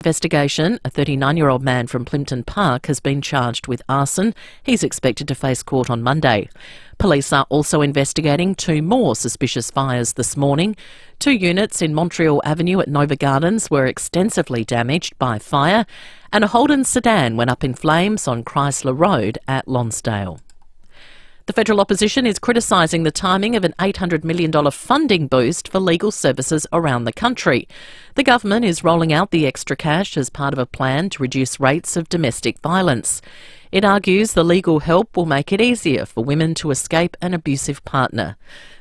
investigation, a 39-year-old man from Plimpton Park has been charged with arson. He's expected to face court on Monday. Police are also investigating 2 more suspicious fires this morning. 2 units in Montreal Avenue at Nova Gardens were extensively damaged by fire, and a Holden sedan went up in flames on Chrysler Road at Lonsdale. The federal opposition is criticising the timing of an $800 million funding boost for legal services around the country. The government is rolling out the extra cash as part of a plan to reduce rates of domestic violence. It argues the legal help will make it easier for women to escape an abusive partner.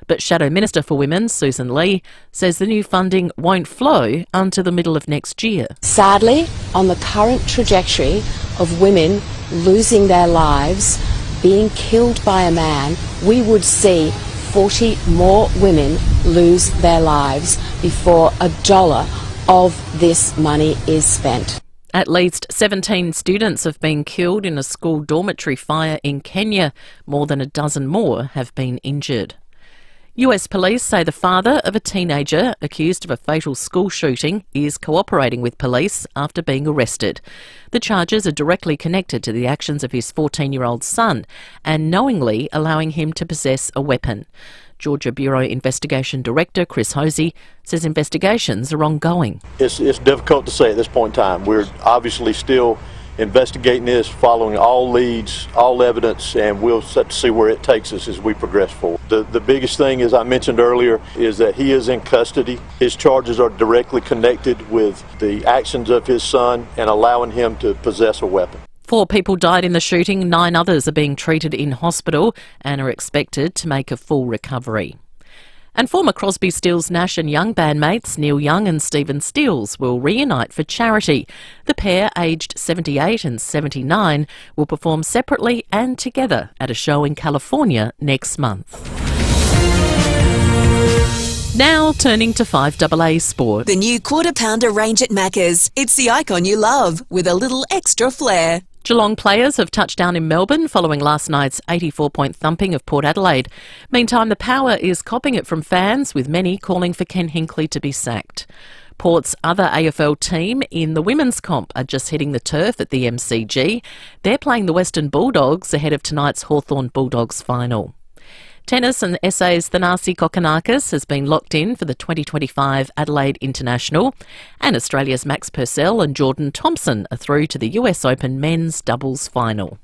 But Shadow Minister for Women, Susan Lee, says the new funding won't flow until the middle of next year. Sadly, on the current trajectory of women losing their lives, being killed by a man, we would see 40 more women lose their lives before $1 of this money is spent. At least 17 students have been killed in a school dormitory fire in Kenya. More than a dozen more have been injured. US police say the father of a teenager accused of a fatal school shooting is cooperating with police after being arrested. The charges are directly connected to the actions of his 14-year-old son and knowingly allowing him to possess a weapon. Georgia Bureau Investigation Director Chris Hosey says investigations are ongoing. It's difficult to say at this point in time. We're obviously still investigating this, following all leads, all evidence, and we'll set to see where it takes us as we progress forward. The biggest thing, as I mentioned earlier, is that he is in custody. His charges are directly connected with the actions of his son and allowing him to possess a weapon. 4 people died in the shooting, 9 others are being treated in hospital and are expected to make a full recovery. And former Crosby, Stills, Nash and Young bandmates Neil Young and Stephen Stills will reunite for charity. The pair, aged 78 and 79, will perform separately and together at a show in California next month. Now turning to 5AA Sport. The new Quarter Pounder range at Macca's. It's the icon you love, with a little extra flair. Geelong players have touched down in Melbourne following last night's 84-point thumping of Port Adelaide. Meantime, the Power is copping it from fans, with many calling for Ken Hinkley to be sacked. Port's other AFL team in the women's comp are just hitting the turf at the MCG. They're playing the Western Bulldogs ahead of tonight's Hawthorn Bulldogs final. Tennis and SA's Thanasi Kokkinakis has been locked in for the 2025 Adelaide International, and Australia's Max Purcell and Jordan Thompson are through to the US Open men's doubles final.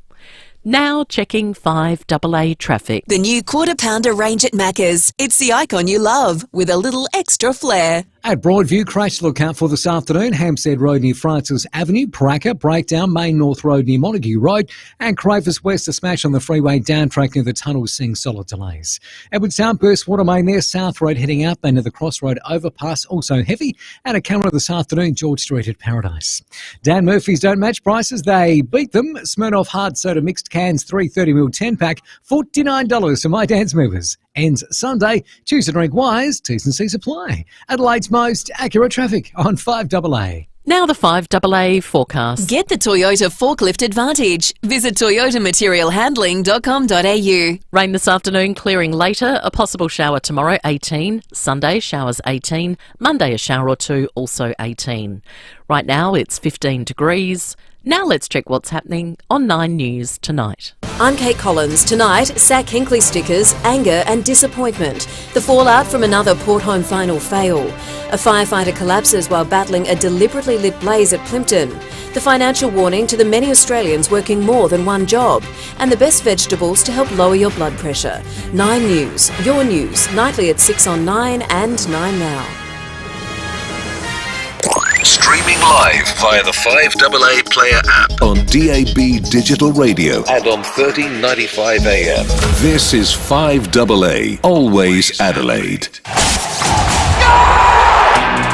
Now checking 5AA traffic. The new Quarter Pounder range at Macca's. It's the icon you love, with a little extra flair. At Broadview, crash to look out for this afternoon. Hampstead Road near Francis Avenue, Paraka, breakdown, Main North Road near Montague Road, and Crafers West, a smash on the freeway down track near the tunnel, seeing solid delays. Edwardstown, burst water main there, South Road heading up, and near the Crossroad overpass, also heavy, and a camera this afternoon, George Street at Paradise. Dan Murphy's don't match prices, they beat them. Smirnoff Hard Soda mixed cans, 330ml 10-pack, $49 for My Dan's members. Ends Sunday. Choose to drink wise. T's and C's apply. Adelaide's most accurate traffic on 5AA. Now the 5AA forecast. Get the Toyota Forklift Advantage. Visit toyotamaterialhandling.com.au. Rain this afternoon, clearing later. A possible shower tomorrow, 18. Sunday, showers 18. Monday, a shower or 2, also 18. Right now, it's 15 degrees. Now let's check what's happening on 9 News tonight. I'm Kate Collins. Tonight, sack Hinkley stickers, anger and disappointment. The fallout from another Port Home final fail. A firefighter collapses while battling a deliberately lit blaze at Plimpton. The financial warning to the many Australians working more than one job. And the best vegetables to help lower your blood pressure. 9 News, your news, nightly at 6 on 9 and 9 Now. Streaming live via the 5AA Player app on DAB Digital Radio and on 1395 AM. This is 5AA, always Adelaide.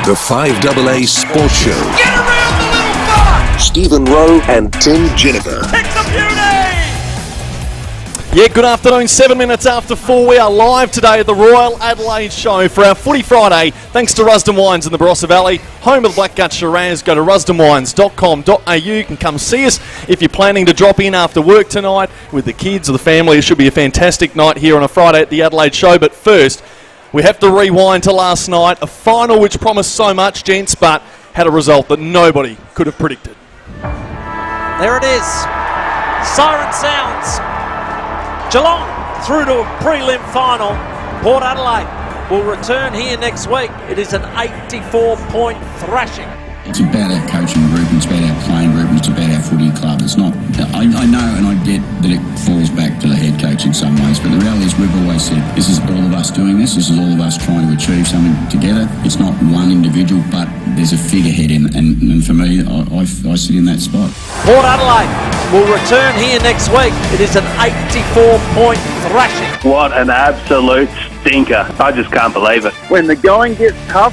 The 5AA Sports Show. Get around the little fuck! Stephen Rowe and Tim Jennifer. Pick the beauty! Yeah, good afternoon. 7 minutes after 4. We are live today at the Royal Adelaide Show for our Footy Friday. Thanks to Rusden Wines in the Barossa Valley, home of the Blackgut Shiraz. Go to rusdenwines.com.au. You can come see us if you're planning to drop in after work tonight with the kids or the family. It should be a fantastic night here on a Friday at the Adelaide Show. But first, we have to rewind to last night, a final which promised so much, gents, but had a result that nobody could have predicted. There it is. Siren sounds. Geelong through to a prelim final. Port Adelaide will return here next week. It is an 84-point thrashing. It's about our coaching group, and it's about our playing group, and it's about our footy club. It's not. I know and I get that it falls back to the head coach in some ways, but the reality is we've always said this is all of us doing this. This is all of us trying to achieve something together. It's not one individual, but there's a figurehead, and for me, I sit in that spot. Port Adelaide will return here next week. It is an 84-point thrashing. What an absolute stinker. I just can't believe it. When the going gets tough,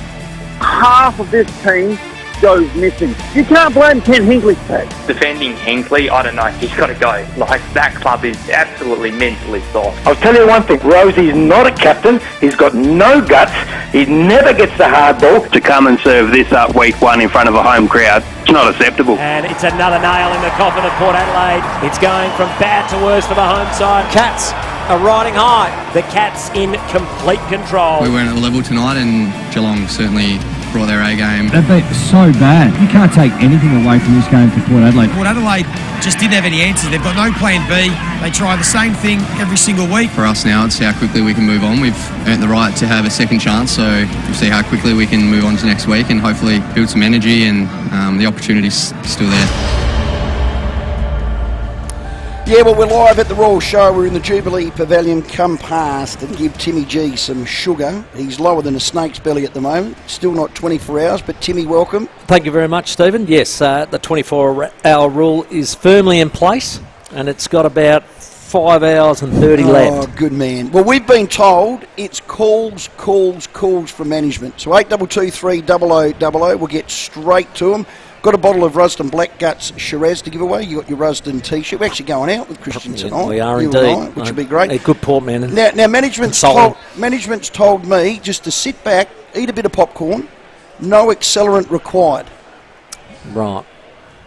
half of this team goes missing. You can't blame Ken Hinkley's team. Defending Hinkley, I don't know, he's got to go. Like, that club is absolutely mentally soft. I'll tell you one thing, Rosie's not a captain, he's got no guts, he never gets the hard ball. To come and serve this up week one in front of a home crowd, it's not acceptable. And it's another nail in the coffin of Port Adelaide. It's going from bad to worse for the home side. Cats are riding high. The Cats in complete control. We went at a level tonight, and Geelong certainly brought their A game. They've been so bad. You can't take anything away from this game for Port Adelaide. Port Adelaide just didn't have any answers. They've got no plan B. They try the same thing every single week. For us now, it's how quickly we can move on. We've earned the right to have a second chance, so we'll see how quickly we can move on to next week and hopefully build some energy, and the opportunity's still there. Yeah, well, we're live at the Royal Show. We're in the Jubilee Pavilion. Come past and give Timmy G some sugar. He's lower than a snake's belly at the moment. Still not 24 hours, but Timmy, welcome. Thank you very much, Stephen. Yes, the 24-hour rule is firmly in place, and it's got about 5 hours and 30 left. Oh, good man. Well, we've been told it's calls from management. So 8223 0000. We'll get straight to them. Got a bottle of Rusden Black Guts Shiraz to give away. You got your Rusden T-shirt. We're actually going out with Christian tonight. We are you indeed. and I, which would be great. A good port man. Now management's told me just to sit back, eat a bit of popcorn, no accelerant required. Right.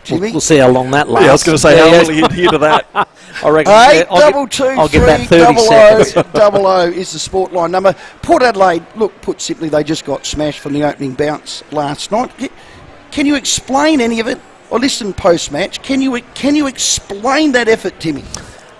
Jimmy? We'll see how long that lasts. Yeah, I was going to say, how will he adhere to that? I reckon. I'll get that 30 seconds. 00 is the sport line number. Port Adelaide, look, put simply, they just got smashed from the opening bounce last night. Can you explain any of it? I listened post-match. Can you explain that effort, Timmy?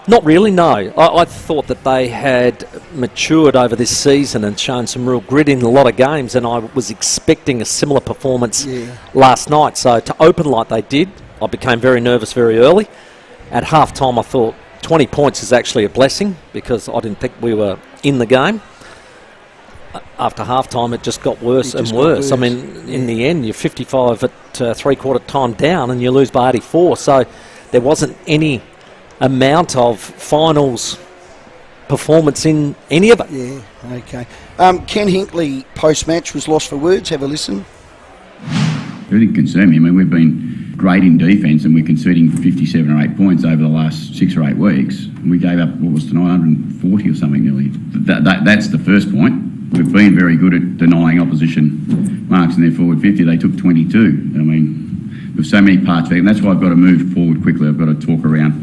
Not really, no. I thought that they had matured over this season and shown some real grit in a lot of games, and I was expecting a similar performance last night. So to open like they did, I became very nervous very early. At half-time, I thought 20 points is actually a blessing because I didn't think we were in the game. After half-time, it just got worse and worse. I mean, in the end, you're 55 at three-quarter time down and you lose by 84. So there wasn't any amount of finals performance in any of it. Yeah, okay. Ken Hinkley, post-match, was lost for words. Have a listen. It really concerned me. I mean, we've been great in defence and we're conceding 57 or 8 points over the last 6 or 8 weeks. We gave up, what was tonight, 140 or something nearly. That's the first point. We've been very good at denying opposition marks in their forward 50. They took 22. I mean, there's so many parts of it, and that's why I've got to move forward quickly. I've got to talk around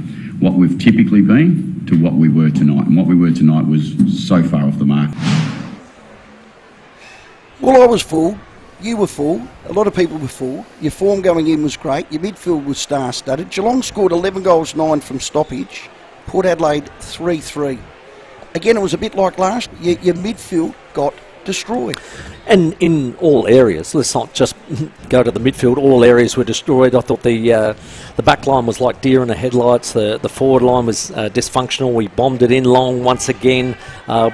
what we've typically been to what we were tonight. And what we were tonight was so far off the mark. Well, I was fooled. You were fooled. A lot of people were fooled. Your form going in was great. Your midfield was star-studded. Geelong scored 11 goals, 9 from stoppage. Port Adelaide, 3-3. Again, it was a bit like last year. Your midfield got destroyed. And in all areas, let's not just go to the midfield, all areas were destroyed. I thought the back line was like deer in the headlights. The forward line was dysfunctional. We bombed it in long once again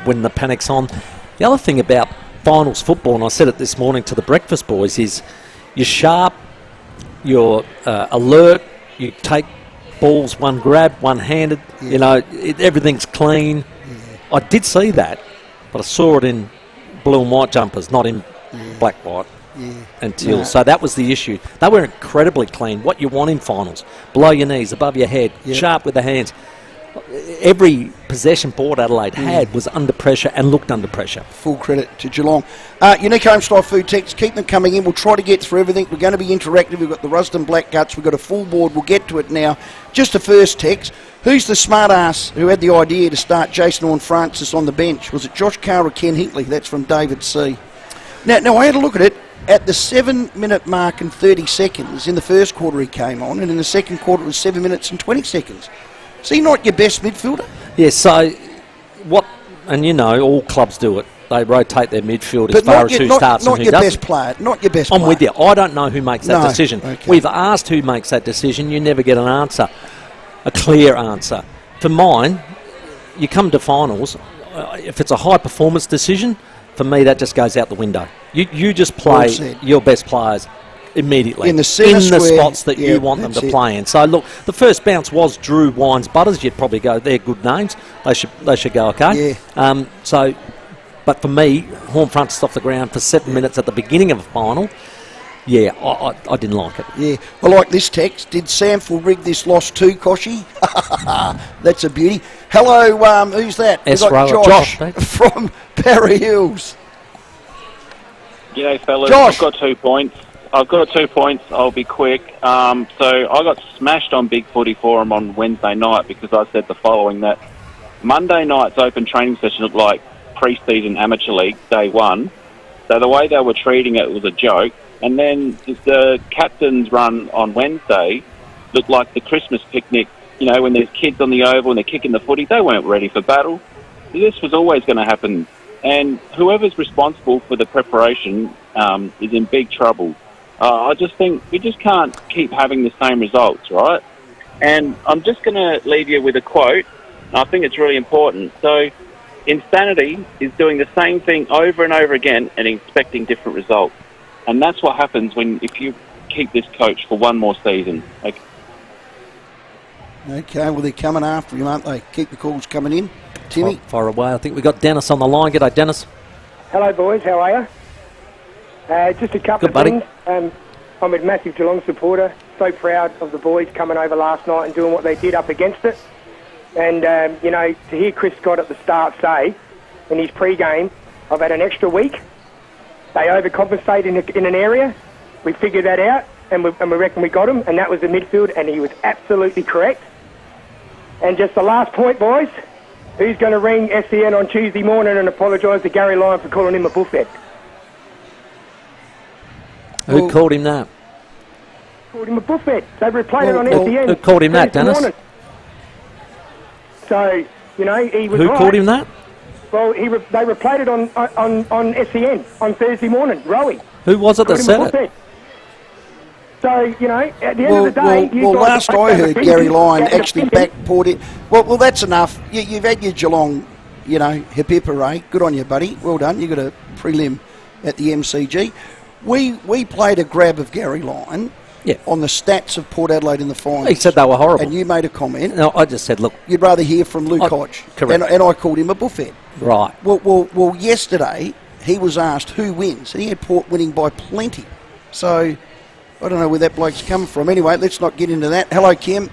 when the panic's on. The other thing about finals football, and I said it this morning to the breakfast boys, is you're sharp, you're alert, you take balls one grab, one-handed, you know, everything's clean. I did see that, but I saw it in blue and white jumpers, not in black white until. So that was the issue. They were incredibly clean. What you want in finals: below your knees, above your head, sharp with the hands. Every possession Port Adelaide had was under pressure and looked under pressure. Full credit to Geelong. Unique Homestyle food texts, keep them coming in. We'll try to get through everything. We're going to be interactive. We've got the Rusden Black Guts. We've got a full board. We'll get to it now. Just a first text. Who's the smart ass who had the idea to start Jason Horne-Francis on the bench? Was it Josh Carr or Ken Hinkley? That's from David C. Now, I had a look at it. At the 7-minute mark and 30 seconds, in the first quarter he came on, and in the second quarter it was 7 minutes and 20 seconds. Is he not your best midfielder? Yeah, so what, and all clubs do it. They rotate their midfield But as far as who starts and who doesn't. Not your best player. I'm with you. I don't know who makes that decision. Okay. We've asked who makes that decision. You never get an answer, a clear answer. For mine, you come to finals, if it's a high-performance decision, for me that just goes out the window. You just play your best players immediately in the spots that you want them to play in. So look, the first bounce was Drew, Wines, Butters. You'd probably go, they're good names. They should go okay. Yeah. But for me, Horn Front's off the ground for 7 minutes at the beginning of a final. Yeah, I didn't like it. Yeah, I like this text. Did Samford rig this loss too, Koshy? That's a beauty. Hello, who's that? We've got Josh from Parry Hills. G'day, fellas. Josh. I've got 2 points. I'll be quick. So I got smashed on Big Footy Forum on Wednesday night because I said the following, that Monday night's open training session looked like pre-season amateur league, day one. So the way they were treating it was a joke. And then the captain's run on Wednesday looked like the Christmas picnic, when there's kids on the oval and they're kicking the footy. They weren't ready for battle. This was always going to happen. And whoever's responsible for the preparation is in big trouble. I just think we just can't keep having the same results, right? And I'm just going to leave you with a quote. I think it's really important. So, insanity is doing the same thing over and over again and expecting different results. And that's what happens if you keep this coach for one more season. Okay, well, they're coming after him, aren't they? Keep the calls coming in. Timmy? Far away. I think we've got Dennis on the line. G'day, Dennis. Hello, boys. How are you? Just a couple of things. I'm a massive Geelong supporter. So proud of the boys coming over last night and doing what they did up against it. And, to hear Chris Scott at the start say in his pre-game, I've had an extra week. They overcompensated in an area. We figured that out, and we reckon we got him, and that was the midfield, and he was absolutely correct. And just the last point, boys, who's going to ring SEN on Tuesday morning and apologise to Gary Lyon for calling him a buffhead? Who called him that? Called him a buffhead. They replayed it on SEN. Who called him that, Dennis? Morning. So, he was Who right. called him that? Well, they replayed it on SEN on Thursday morning. Rowey. Who was it that said it? So, at the end of the day... last I heard, Gary Lyon actually backpoured it. Well, that's enough. You've had your Geelong, hip hooray. Good on you, buddy. Well done. You got a prelim at the MCG. We played a grab of Gary Lyon on the stats of Port Adelaide in the finals. He said they were horrible. And you made a comment. No, I just said, look... You'd rather hear from Luke Hodge. Correct. And I called him a buffhead. Right. Well, yesterday he was asked who wins, and he had Port winning by plenty. So I don't know where that bloke's coming from. Anyway, let's not get into that. Hello, Kim.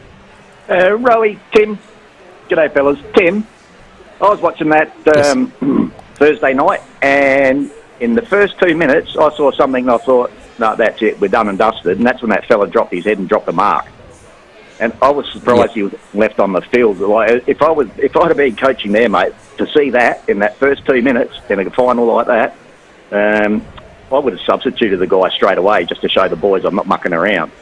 Rowey, Tim. G'day, fellas. Tim, I was watching that Thursday night, and in the first 2 minutes, I saw something and I thought, no, that's it, we're done and dusted. And that's when that fella dropped his head and dropped the mark. And I was surprised he was left on the field. Like, if I'd have been coaching there, mate, to see that in that first 2 minutes in a final like that, I would have substituted the guy straight away just to show the boys I'm not mucking around.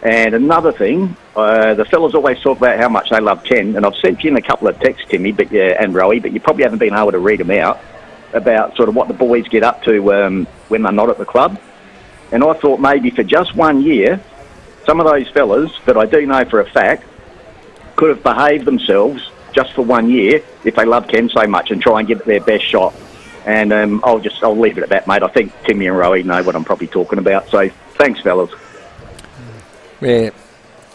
And another thing, the fellas always talk about how much they love Ken, and I've sent you in a couple of texts, Timmy, and Rowey, but you probably haven't been able to read them out, about sort of what the boys get up to when they're not at the club. And I thought maybe for just 1 year, some of those fellas that I do know for a fact could have behaved themselves just for 1 year if they love Ken so much and try and give it their best shot. And I'll leave it at that, mate. I think Timmy and Rowey know what I'm probably talking about. So thanks, fellas. Yeah,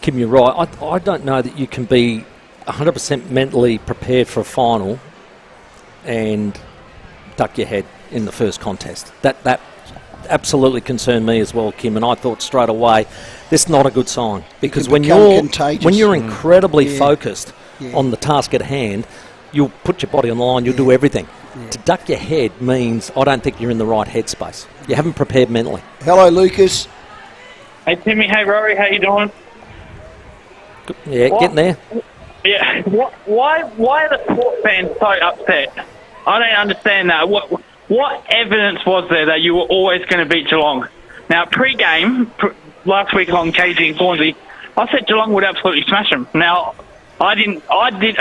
Kim, you're right. I don't know that you can be 100% mentally prepared for a final and duck your head in the first contest. That absolutely concerned me as well, Kim, and I thought straight away, this is not a good sign, because when you're incredibly focused on the task at hand, you'll put your body on the line, you'll do everything. To duck your head means I don't think you're in the right headspace. You haven't prepared mentally. Hello, Lucas. Hey, Timmy. Hey, Rowey. How you doing? Yeah, getting there. Yeah. Why are the Port fans so upset? I don't understand that. What evidence was there that you were always going to beat Geelong? Now, pre-game, last week on KG and Hornsey, I said Geelong would absolutely smash them. Now, I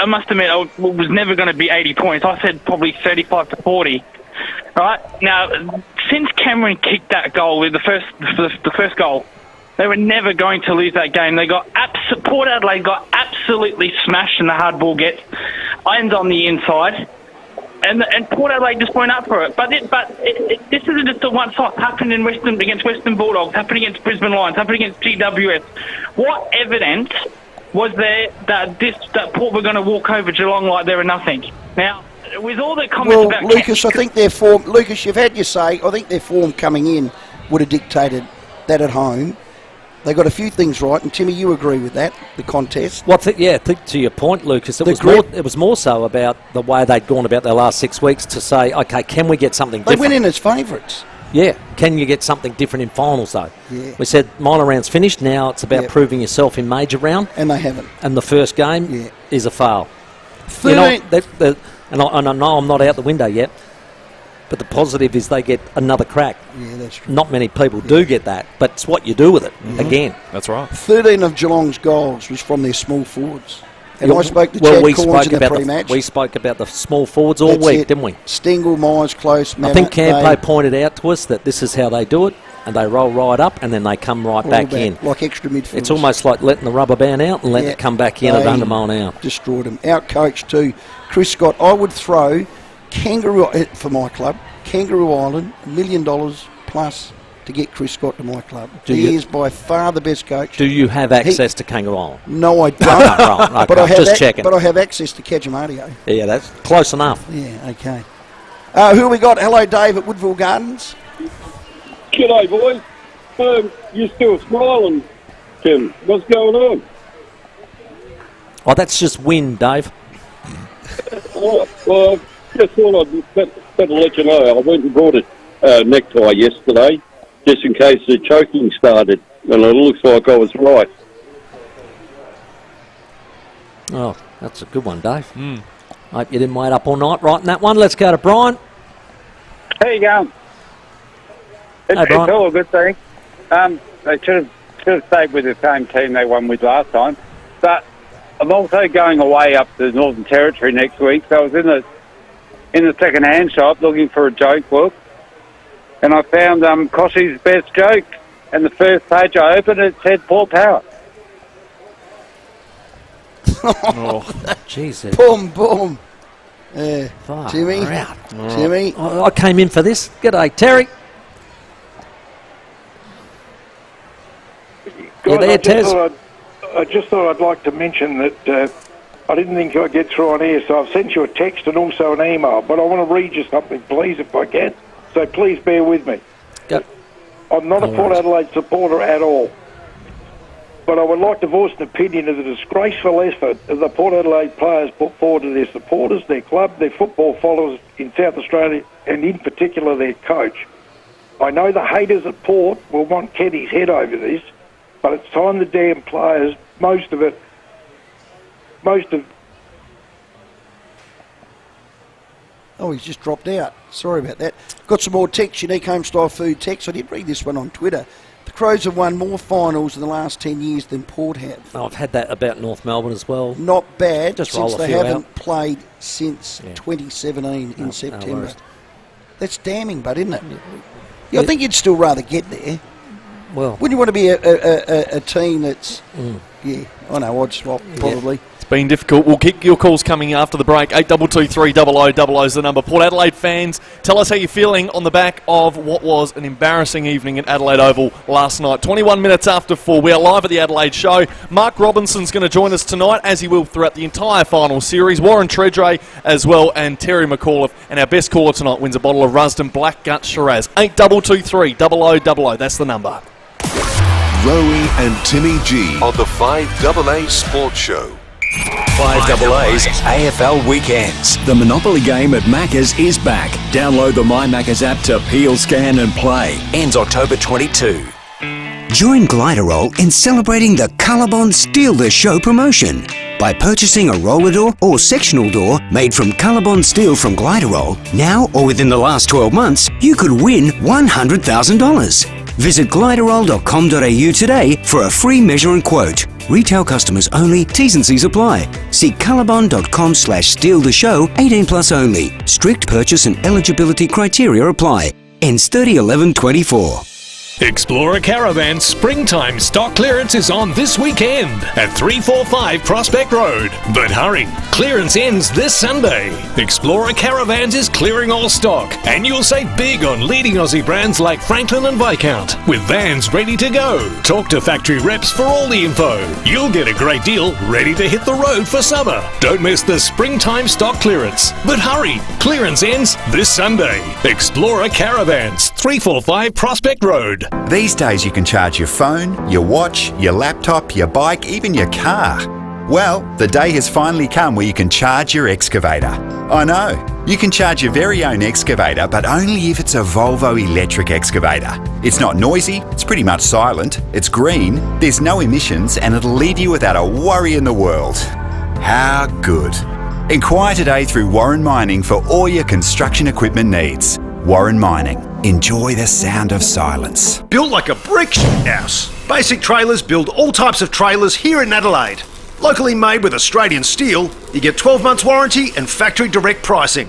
must admit, I was never going to be 80 points. I said probably 35 to 40. Right? Now, since Cameron kicked that goal, the first goal, they were never going to lose that game. Port Adelaide got absolutely smashed in the hard ball gets, ends on the inside, and Port Adelaide just went up for it. But this isn't just a one-off. Happened against Western Bulldogs, happened against Brisbane Lions, happened against GWS. What evidence was there that Port were going to walk over Geelong like they were nothing? Now, with all the comments about... Well, Lucas, I think their form... Lucas, you've had your say. I think their form coming in would have dictated that at home. They got a few things right, and Timmy, you agree with that, the contest? Well, I think to your point, Lucas, it was more so about the way they'd gone about their last 6 weeks to say, okay, can we get something different? They went in as favourites. Yeah, can you get something different in finals, though? Yeah. We said minor round's finished, now it's about proving yourself in major round. And they haven't. And the first game is a fail. 13. And I know I'm not out the window yet, but the positive is they get another crack. Yeah, that's true. Not many people do get that, but it's what you do with it, again. That's right. 13 of Geelong's goals was from their small forwards. And I spoke to Chad Corns in the pre-match. We spoke about the small forwards all week, didn't we? Stingle, Myers, Close, Manor, I think Campo pointed out to us that this is how they do it, and they roll right up, and then they come right back in. Like extra midfielders. It's almost like letting the rubber band out and letting it come back in at 100 mile an hour. Destroyed them. Out-coached too. Chris Scott, I would throw Kangaroo, for my club, Kangaroo Island, $1 million plus to get Chris Scott to my club. He is by far the best coach. Do you have access to Kangaroo Island? No, I don't. Right, okay, but I have checking. But I have access to Kajimadio. Yeah, that's close enough. Yeah, okay. Who we got? Hello, Dave at Woodville Gardens. G'day, boys. You're still smiling, Tim. What's going on? Oh, that's just wind, Dave. Well, just thought I'd better let you know. I went and bought a necktie yesterday, just in case the choking started, and it looks like I was right. Oh, that's a good one, Dave. Hope you didn't wait up all night writing that one. Let's go to Brian. How you going? It's all a good thing. They should have stayed with the same team they won with last time. But I'm also going away up to the Northern Territory next week. So I was in the second-hand shop looking for a joke book, and I found Koshy's best joke. And the first page I opened, it said Port Power. Oh, jeez. Boom, boom. Timmy. Timmy. I came in for this. G'day, Terry. Guys, I just thought I'd like to mention that I didn't think I'd get through on air, so I've sent you a text and also an email, but I want to read you something, please, if I can. So please bear with me. Go. I'm not a Port Adelaide supporter at all, but I would like to voice an opinion of the disgraceful effort that the Port Adelaide players put forward to their supporters, their club, their football followers in South Australia, and in particular their coach. I know the haters at Port will want Kenny's head over this, but it's time the damn players, most of... Oh, he's just dropped out. Sorry about that. Got some more text, unique home-style food text. I did read this one on Twitter. The Crows have won more finals in the last 10 years than Port have. Oh, I've had that about North Melbourne as well. Not bad, just since they haven't played since 2017 in September. No, that's damning, but isn't it? Yeah, I think you'd still rather get there. Well, wouldn't you want to be a team that's... Yeah, I know, I'd swap, probably. Yeah. It's been difficult. We'll keep your calls coming after the break. 8223 0000 is the number. Port Adelaide fans, tell us how you're feeling on the back of what was an embarrassing evening at Adelaide Oval last night. 21 minutes after 4. We are live at the Adelaide Show. Mark Robinson's going to join us tonight, as he will throughout the entire final series. Warren Tredrea as well, and Terry McAuliffe. And our best caller tonight wins a bottle of Rusden Black Gut Shiraz. 8223 0000. That's the number. Rowey and Timmy G on the 5AA Sports Show. 5AA's AFL Weekends. The Monopoly game at Macca's is back. Download the My Macca's app to peel, scan and play. Ends October 22. Join Gliderol in celebrating the Colorbond Steal the Show promotion. By purchasing a roller door or sectional door made from Colorbond steel from Gliderol, now or within the last 12 months, you could win $100,000. Visit gliderol.com.au today for a free measure and quote. Retail customers only. T's and C's apply. See colorbond.com/steal-the-show. 18 plus only. Strict purchase and eligibility criteria apply. Ends 30/11/24. Explorer Caravan's springtime stock clearance is on this weekend at 345 Prospect Road. But hurry, clearance ends this Sunday. Explorer Caravans is clearing all stock, and you'll save big on leading Aussie brands like Franklin and Viscount, with vans ready to go. Talk to factory reps for all the info. You'll get a great deal ready to hit the road for summer. Don't miss the springtime stock clearance. But hurry, clearance ends this Sunday. Explorer Caravans, 345 Prospect Road. These days you can charge your phone, your watch, your laptop, your bike, even your car. Well, the day has finally come where you can charge your excavator. I know, you can charge your very own excavator, but only if it's a Volvo electric excavator. It's not noisy, it's pretty much silent, it's green, there's no emissions, and it'll leave you without a worry in the world. How good. Inquire today through Warren Mining for all your construction equipment needs. Warren Mining. Enjoy the sound of silence. Built like a brick house. Basic Trailers build all types of trailers here in Adelaide. Locally made with Australian steel, you get 12 months warranty and factory direct pricing.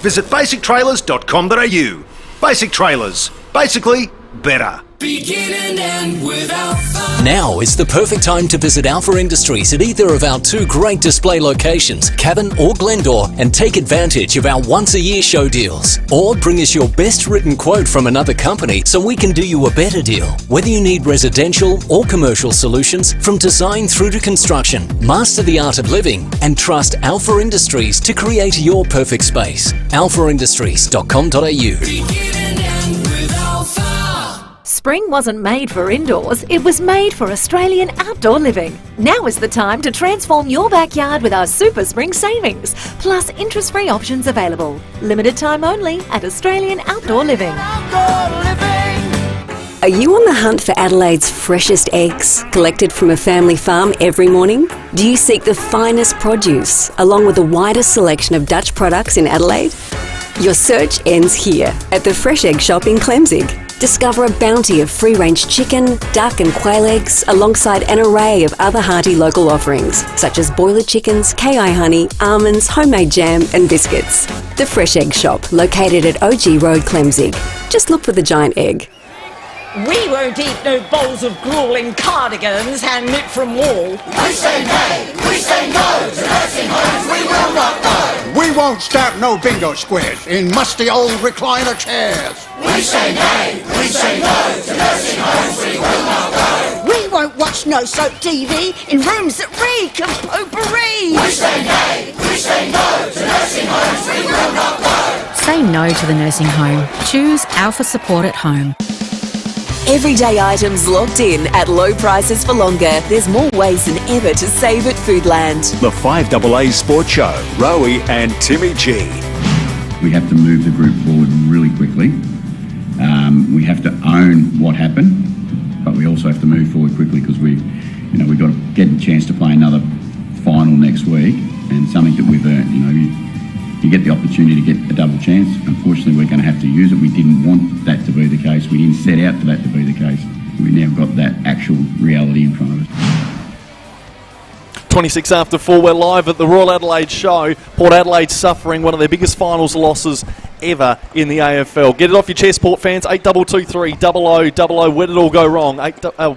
Visit basictrailers.com.au. Basic Trailers. Basically, better. Begin and end with Alpha. Now is the perfect time to visit Alpha Industries at either of our two great display locations, Cavan or Glendore, and take advantage of our once-a-year show deals. Or bring us your best written quote from another company so we can do you a better deal. Whether you need residential or commercial solutions, from design through to construction, master the art of living and trust Alpha Industries to create your perfect space. alphaindustries.com.au. Begin and end with Alpha. Spring wasn't made for indoors, it was made for Australian outdoor living. Now is the time to transform your backyard with our Super Spring Savings, plus interest-free options available. Limited time only at Australian Outdoor Living. Are you on the hunt for Adelaide's freshest eggs, collected from a family farm every morning? Do you seek the finest produce, along with the widest selection of Dutch products in Adelaide? Your search ends here, at the Fresh Egg Shop in Clemzig. Discover a bounty of free-range chicken, duck and quail eggs, alongside an array of other hearty local offerings, such as boiler chickens, KI honey, almonds, homemade jam and biscuits. The Fresh Egg Shop, located at OG Road, Clemzig. Just look for the giant egg. We won't eat no bowls of grueling cardigans hand-knit from wool. We say nay, we say no to nursing homes, we will not go. We won't start no bingo squares in musty old recliner chairs. We say nay, we say no to nursing homes, we will not go. We won't watch no soap TV in rooms that reek of potpourri. We say nay, we say no to nursing homes, we will not go. Say no to the nursing home. Choose Alpha Support at Home. Everyday items locked in at low prices for longer. There's more ways than ever to save at Foodland. The 5AA Sports Show, Rowey and Timmy G. We have to move the group forward really quickly. We have to own what happened, but we also have to move forward quickly because we've got to get a chance to play another final next week, and something that we've earned. You get the opportunity to get a double chance. Unfortunately, we're going to have to use it. We didn't want that to be the case. We didn't set out for that to be the case. We now got that actual reality in front of us. 26 after 4, we're live at the Royal Adelaide Show. Port Adelaide suffering one of their biggest finals losses ever in the AFL. Get it off your chest, Port fans. 8223 0000. Where did it all go wrong?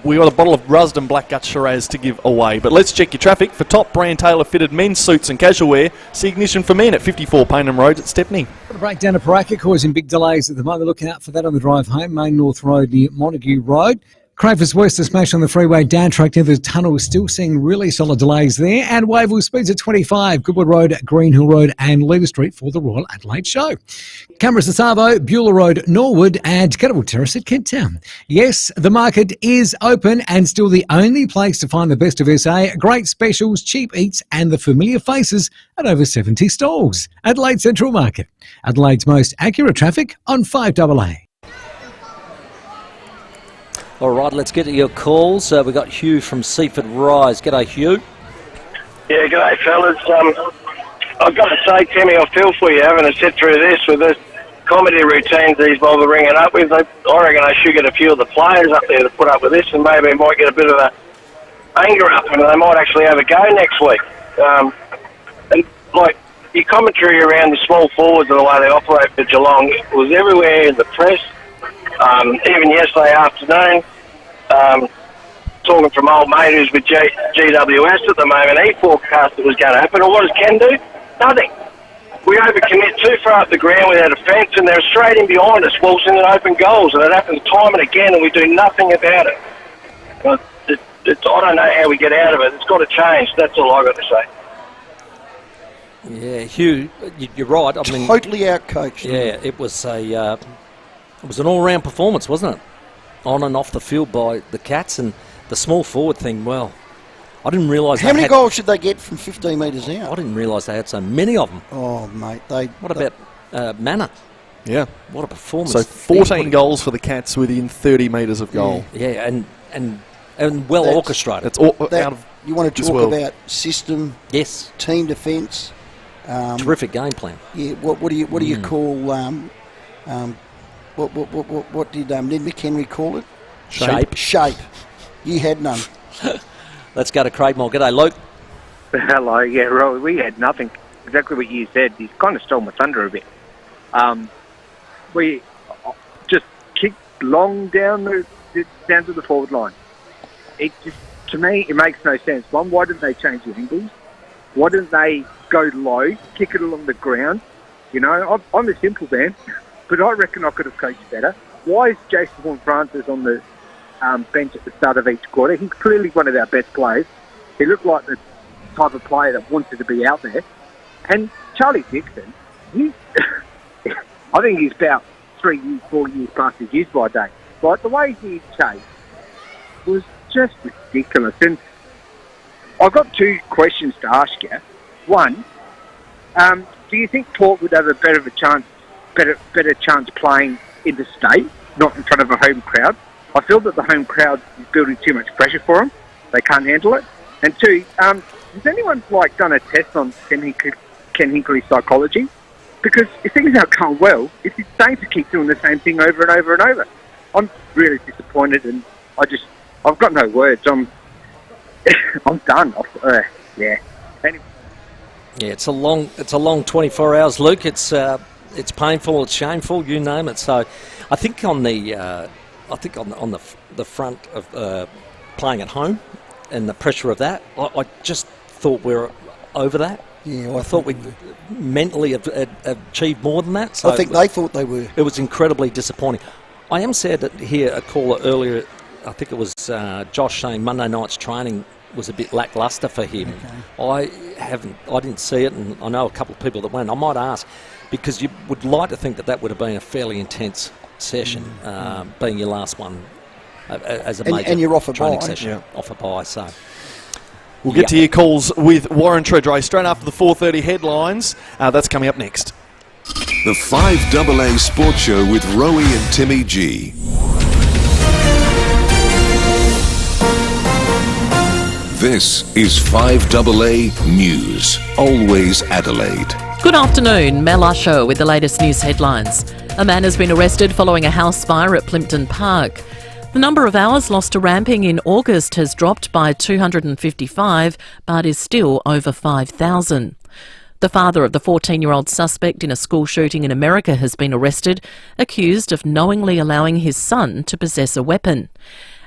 We got a bottle of Rusden Blackgut Shiraz to give away. But let's check your traffic for top brand tailor-fitted men's suits and casual wear. See Ignition for Men at 54 Paynham Road at Stepney. Got a breakdown of Paraka causing big delays at the moment. Looking out for that on the drive home. Main North Road near Montague Road. Cravers West, a smash on the freeway down track near the tunnel, still seeing really solid delays there. And Wavell speeds at 25, Goodwood Road, Green Hill Road and Leader Street for the Royal Adelaide Show. Cameras at Savo, Beulah Road, Norwood and Kettlewell Terrace at Kent Town. Yes, the market is open and still the only place to find the best of SA. Great specials, cheap eats and the familiar faces at over 70 stalls. Adelaide Central Market, Adelaide's most accurate traffic on 5AA. All right, let's get to your calls. We've got Hugh from Seaford Rise. G'day, Hugh. Yeah, g'day, fellas. I've got to say, Timmy, I feel for you having to sit through this with the comedy routines these boys are ringing up with. I reckon I should get a few of the players up there to put up with this, and maybe it might get a bit of a anger up, and they might actually have a go next week. And, like, your commentary around the small forwards and the way they operate for Geelong was everywhere in the press, even yesterday afternoon. Talking from old mate who's with GWS at the moment, he forecast it was going to happen. And what does Ken do? Nothing. We overcommit too far up the ground with our defence, and they're straight in behind us, waltzing in open goals, and it happens time and again, and we do nothing about it. But I don't know how we get out of it. It's got to change. That's all I've got to say. Yeah, Hugh, you're right. I mean, totally outcoached. Yeah, it was an all-round performance, wasn't it? On and off the field by the Cats, and the small forward thing. Well, I didn't realise. How many goals should they get from 15 metres out? I didn't realise they had so many of them. Oh, mate, What about Manor? Yeah, what a performance! So 14 goals for the Cats within 30 metres of goal. Yeah, and well orchestrated. It's out of you want to talk about system? Yes. Team defence. Terrific game plan. Yeah. What do you call? What did Ned McHenry call it? Shape. You had none. Let's go to Craigmore. G'day, Luke. Hello, yeah, Rowey. We had nothing. Exactly what you said. He's kind of stole my thunder a bit. We just kicked long down to the forward line. It just, to me, it makes no sense. One, why didn't they change the angles? Why didn't they go low, kick it along the ground? You know, I'm a simple man, but I reckon I could have coached better. Why is Jason Horne-Francis on the bench at the start of each quarter? He's clearly one of our best players. He looked like the type of player that wanted to be out there. And Charlie Dixon, I think he's about 3 years, 4 years past his use-by date. Like, the way he chased was just ridiculous. And I've got two questions to ask you. One, do you think Port would have a better chance playing in the state, not in front of a home crowd? I feel that the home crowd is building too much pressure for them. They can't handle it. And two, has anyone done a test on Ken Hinkley's psychology? Because if things aren't going well, it's insane to keep doing the same thing over and over and over. I'm really disappointed, and I've got no words. I'm done. Yeah. Anyway. Yeah, it's a long 24 hours, Luke. It's painful, it's shameful, you name it. So, I think on the front of playing at home and the pressure of that, I just thought we were over that. Yeah, I thought we mentally have achieved more than that. So I think they thought they were. It was incredibly disappointing. I am sad to hear a caller earlier. I think it was Josh saying Monday night's training was a bit lacklustre for him. Okay. I didn't see it, and I know a couple of people that went. I might ask, because you would like to think that would have been a fairly intense session, being your last one as a major and you're off a training bye. session, off a bye. So we'll get to your calls with Warren Treadray straight after the 4:30 headlines. That's coming up next. The 5AA Sports Show with Rowey and Timmy G. This is 5AA News, always Adelaide. Good afternoon, Mel Usher with the latest news headlines. A man has been arrested following a house fire at Plimpton Park. The number of hours lost to ramping in August has dropped by 255, but is still over 5,000. The father of the 14-year-old suspect in a school shooting in America has been arrested, accused of knowingly allowing his son to possess a weapon.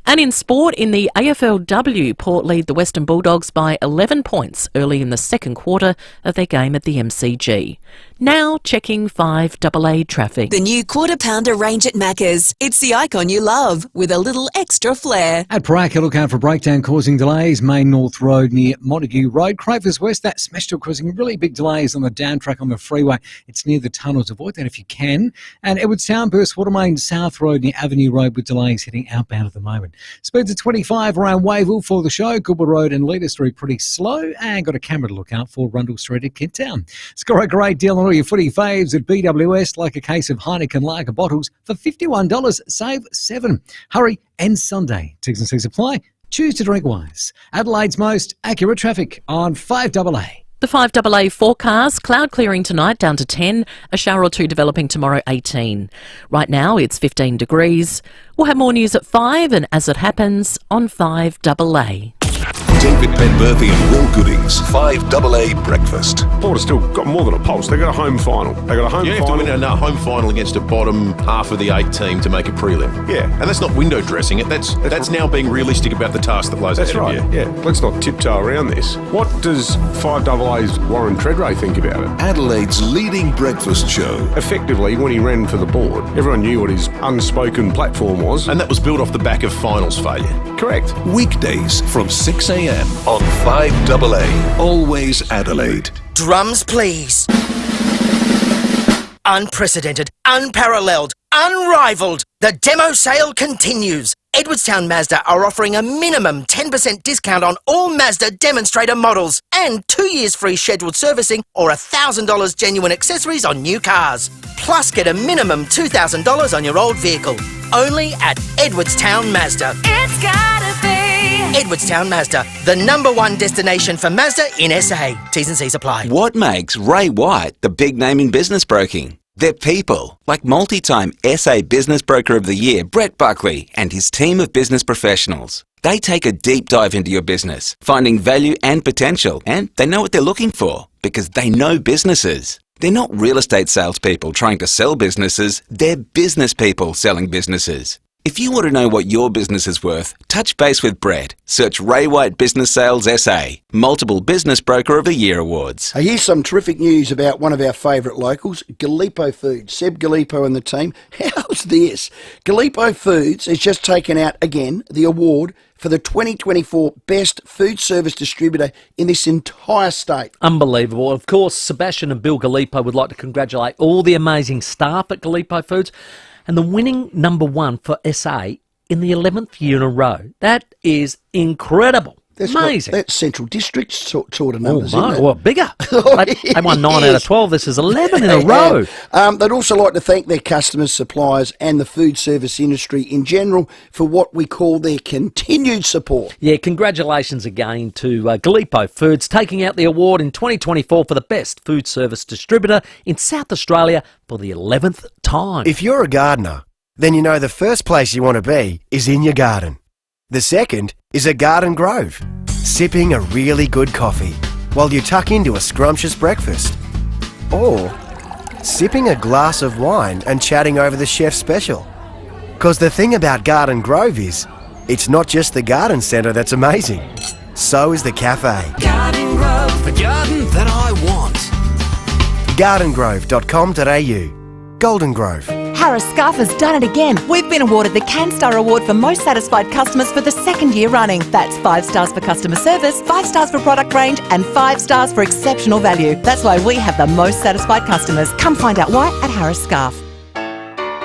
And in sport, in the AFLW, Port lead the Western Bulldogs by 11 points early in the second quarter of their game at the MCG. Now checking 5AA traffic. The new quarter pounder range at Macca's. It's the icon you love with a little extra flair. At Paraka, look out for breakdown causing delays. Main North Road near Montague Road. Cravers West, that smash still causing really big delays on the down track on the freeway. It's near the tunnels. Avoid that if you can. And Edward Soundburst, Watermain South Road near Avenue Road with delays heading outbound at the moment. Speeds of 25 around Wavell for the show. Goodwood Road and Leader Street pretty slow. And got a camera to look out for Rundle Street at Kent Town. Score a great deal on all your footy faves at BWS, like a case of Heineken lager bottles for $51. Save $7. Hurry and Sunday. T's and C's apply. Choose to drink wise. Adelaide's most accurate traffic on 5AA. The 5AA forecast, cloud clearing tonight down to 10, a shower or two developing tomorrow 18. Right now it's 15 degrees. We'll have more news at 5 and as it happens on 5AA. David Penberthy and Will Goodings, 5AA Breakfast. Port have still got more than a pulse. They've got a home final. They've got a home You have final. to win a home final against a bottom half of the 8 team to make a prelim. Yeah. And that's not window dressing it. That's now being realistic about the task that lies That's ahead right. of you. Yeah. Let's not tiptoe around this. What does 5AA's Warren Treadray think about it? Adelaide's leading breakfast show. Effectively, when he ran for the board, everyone knew what his unspoken platform was. And that was built off the back of finals failure. Correct. Weekdays from 6 a.m. on 5AA. Always Adelaide. Drums, please. Unprecedented, unparalleled, unrivaled. The demo sale continues. Edwardstown Mazda are offering a minimum 10% discount on all Mazda demonstrator models and 2 years free scheduled servicing or $1,000 genuine accessories on new cars. Plus get a minimum $2,000 on your old vehicle. Only at Edwardstown Mazda. It's gotta be Edwardstown Mazda, the #1 destination for Mazda in SA. T's and C's apply. What makes Ray White the big name in business broking? They're people, like multi-time SA Business Broker of the Year, Brett Buckley, and his team of business professionals. They take a deep dive into your business, finding value and potential, and they know what they're looking for, because they know businesses. They're not real estate salespeople trying to sell businesses, they're business people selling businesses. If you want to know what your business is worth, touch base with Brett. Search Ray White Business Sales SA, multiple Business Broker of the Year awards. Here's some terrific news about one of our favourite locals, Gallipo Foods. Seb Gallipo and the team. How's this? Gallipo Foods has just taken out, again, the award for the 2024 Best Food Service Distributor in this entire state. Unbelievable. Of course, Sebastian and Bill Gallipo would like to congratulate all the amazing staff at Gallipo Foods and the winning #1 for SA in the 11th year in a row. That is incredible. That's amazing. That's Central District sort of numbers, no, isn't it? well, bigger. They won 9 out of 12. This is 11 in a row. They'd also like to thank their customers, suppliers and the food service industry in general for what we call their continued support. Yeah, congratulations again to Gallipo Foods taking out the award in 2024 for the Best Food Service Distributor in South Australia for the 11th time. If you're a gardener, then you know the first place you want to be is in your garden. The second is a garden grove, sipping a really good coffee while you tuck into a scrumptious breakfast. Or sipping a glass of wine and chatting over the chef's special. 'Cause the thing about Garden Grove is, it's not just the garden centre that's amazing. So is the cafe. Garden Grove, the garden that I want. gardengrove.com.au. Golden Grove. Harris Scarf has done it again. We've been awarded the CanStar Award for Most Satisfied Customers for the 2nd year running. That's 5 stars for customer service, 5 stars for product range, and 5 stars for exceptional value. That's why we have the most satisfied customers. Come find out why at Harris Scarf.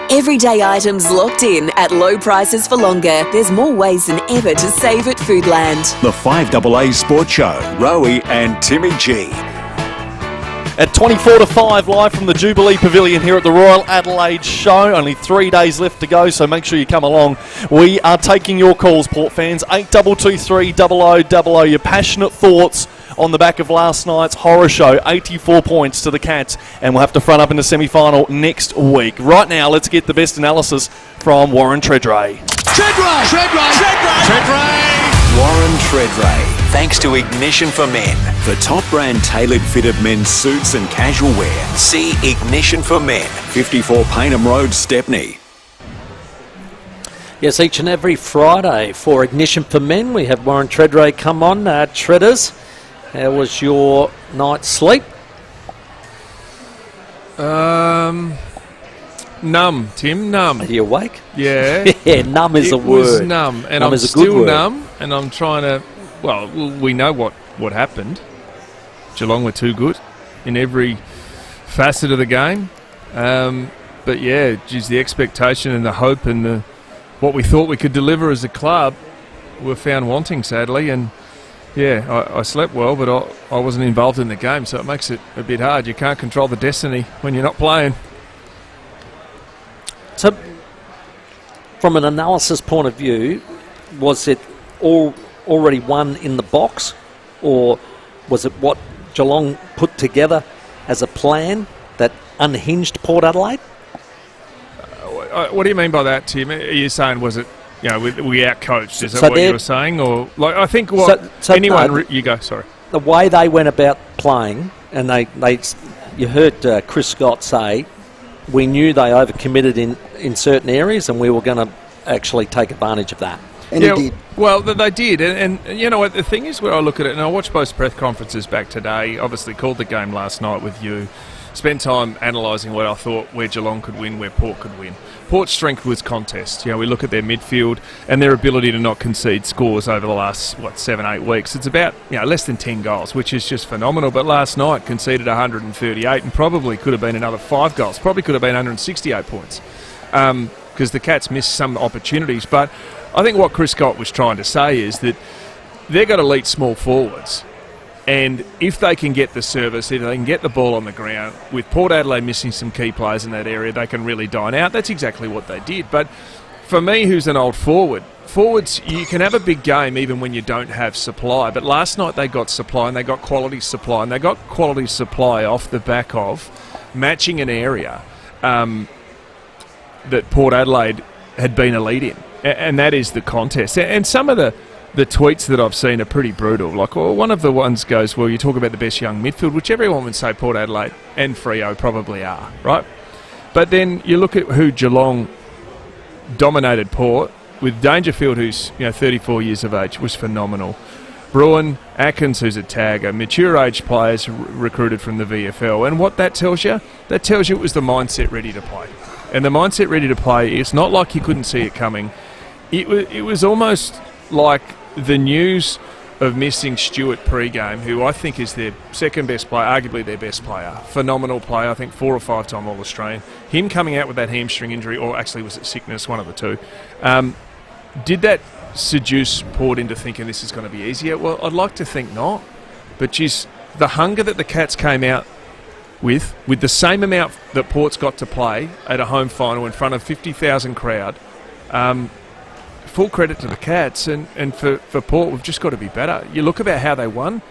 Everyday items locked in at low prices for longer. There's more ways than ever to save at Foodland. The 5AA Sports Show, Rowey and Timmy G. At 24 to 5, live from the Jubilee Pavilion here at the Royal Adelaide Show. Only 3 days left to go, so make sure you come along. We are taking your calls, Port fans. 8223 0000. Your passionate thoughts on the back of last night's horror show. 84 points to the Cats, and we'll have to front up in the semi-final next week. Right now, let's get the best analysis from Warren Treadray. Treadray! Treadray! Treadray! Treadray! Warren Treadray. Thanks to Ignition for Men, the top brand tailored fitted men's suits and casual wear. See Ignition for Men, 54 Paynham Road, Stepney. Yes, each and every Friday for Ignition for Men, we have Warren Treadray come on. Treaders, how was your night's sleep? Numb, Tim, numb. Are you awake? Yeah. Yeah, numb is a word. It was numb, and I'm still numb, and I'm trying to, well, we know what happened. Geelong were too good in every facet of the game. But yeah, geez, the expectation and the hope and what we thought we could deliver as a club were found wanting, sadly, and yeah, I slept well, but I wasn't involved in the game, so it makes it a bit hard. You can't control the destiny when you're not playing. So, from an analysis point of view, was it all already won in the box, or was it what Geelong put together as a plan that unhinged Port Adelaide? What do you mean by that, Tim? Are you saying, was it, we outcoached? Is that what you were saying? Or, I think you go, sorry. The way they went about playing, and you heard Chris Scott say, we knew they overcommitted in certain areas, and we were going to actually take advantage of that. And he did. Well, they did. And you know what, the thing is, where I look at it, and I watched both press conferences back today, obviously called the game last night with you, spent time analysing what I thought where Geelong could win, where Port could win. Port's strength was contest. We look at their midfield and their ability to not concede scores over the last, 7-8 weeks. It's about, less than 10 goals, which is just phenomenal. But last night conceded 138 and probably could have been another 5 goals. Probably could have been 168 points because the Cats missed some opportunities. But I think what Chris Scott was trying to say is that they've got elite small forwards. And if they can get the service, if they can get the ball on the ground, with Port Adelaide missing some key players in that area, they can really dine out. That's exactly what they did. But for me, who's an old forwards, you can have a big game even when you don't have supply. But last night they got supply, and they got quality supply, and they got quality supply off the back of matching an area that Port Adelaide had been elite in, and that is the contest. And some of the tweets that I've seen are pretty brutal. One of the ones goes, well, you talk about the best young midfield, which everyone would say Port Adelaide and FIVEAA probably are, right? But then you look at who Geelong dominated Port, with Dangerfield, who's 34 years of age, was phenomenal. Bruin, Atkins, who's a tagger, mature age players recruited from the VFL. And what that tells you? That tells you it was the mindset ready to play. And the mindset ready to play, it's not like you couldn't see it coming. It was almost like the news of missing Stewart pre-game, who I think is their second best player, arguably their best player. Phenomenal player, I think 4 or 5 time All-Australian. Him coming out with that hamstring injury, or actually was it sickness, one of the two. Did that seduce Port into thinking this is going to be easier? Well, I'd like to think not. But geez, the hunger that the Cats came out with the same amount that Port's got to play at a home final in front of 50,000 crowd, full credit to the Cats, and for Port, we've just got to be better. You look about how they won.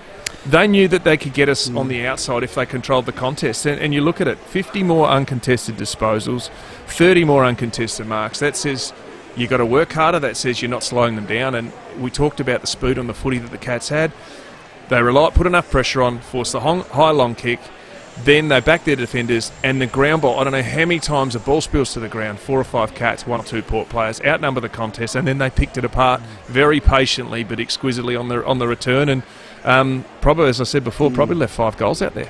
They knew that they could get us on the outside if they controlled the contest. And you look at it, 50 more uncontested disposals, 30 more uncontested marks. That says you've got to work harder. That says you're not slowing them down. And we talked about the speed on the footy that the Cats had. They put enough pressure on, forced the high long kick. Then they backed their defenders, and the ground ball, I don't know how many times the ball spills to the ground, 4 or 5 Cats, 1 or 2 Port players, outnumber the contest, and then they picked it apart very patiently but exquisitely on the return, and probably, as I said before, probably left 5 goals out there.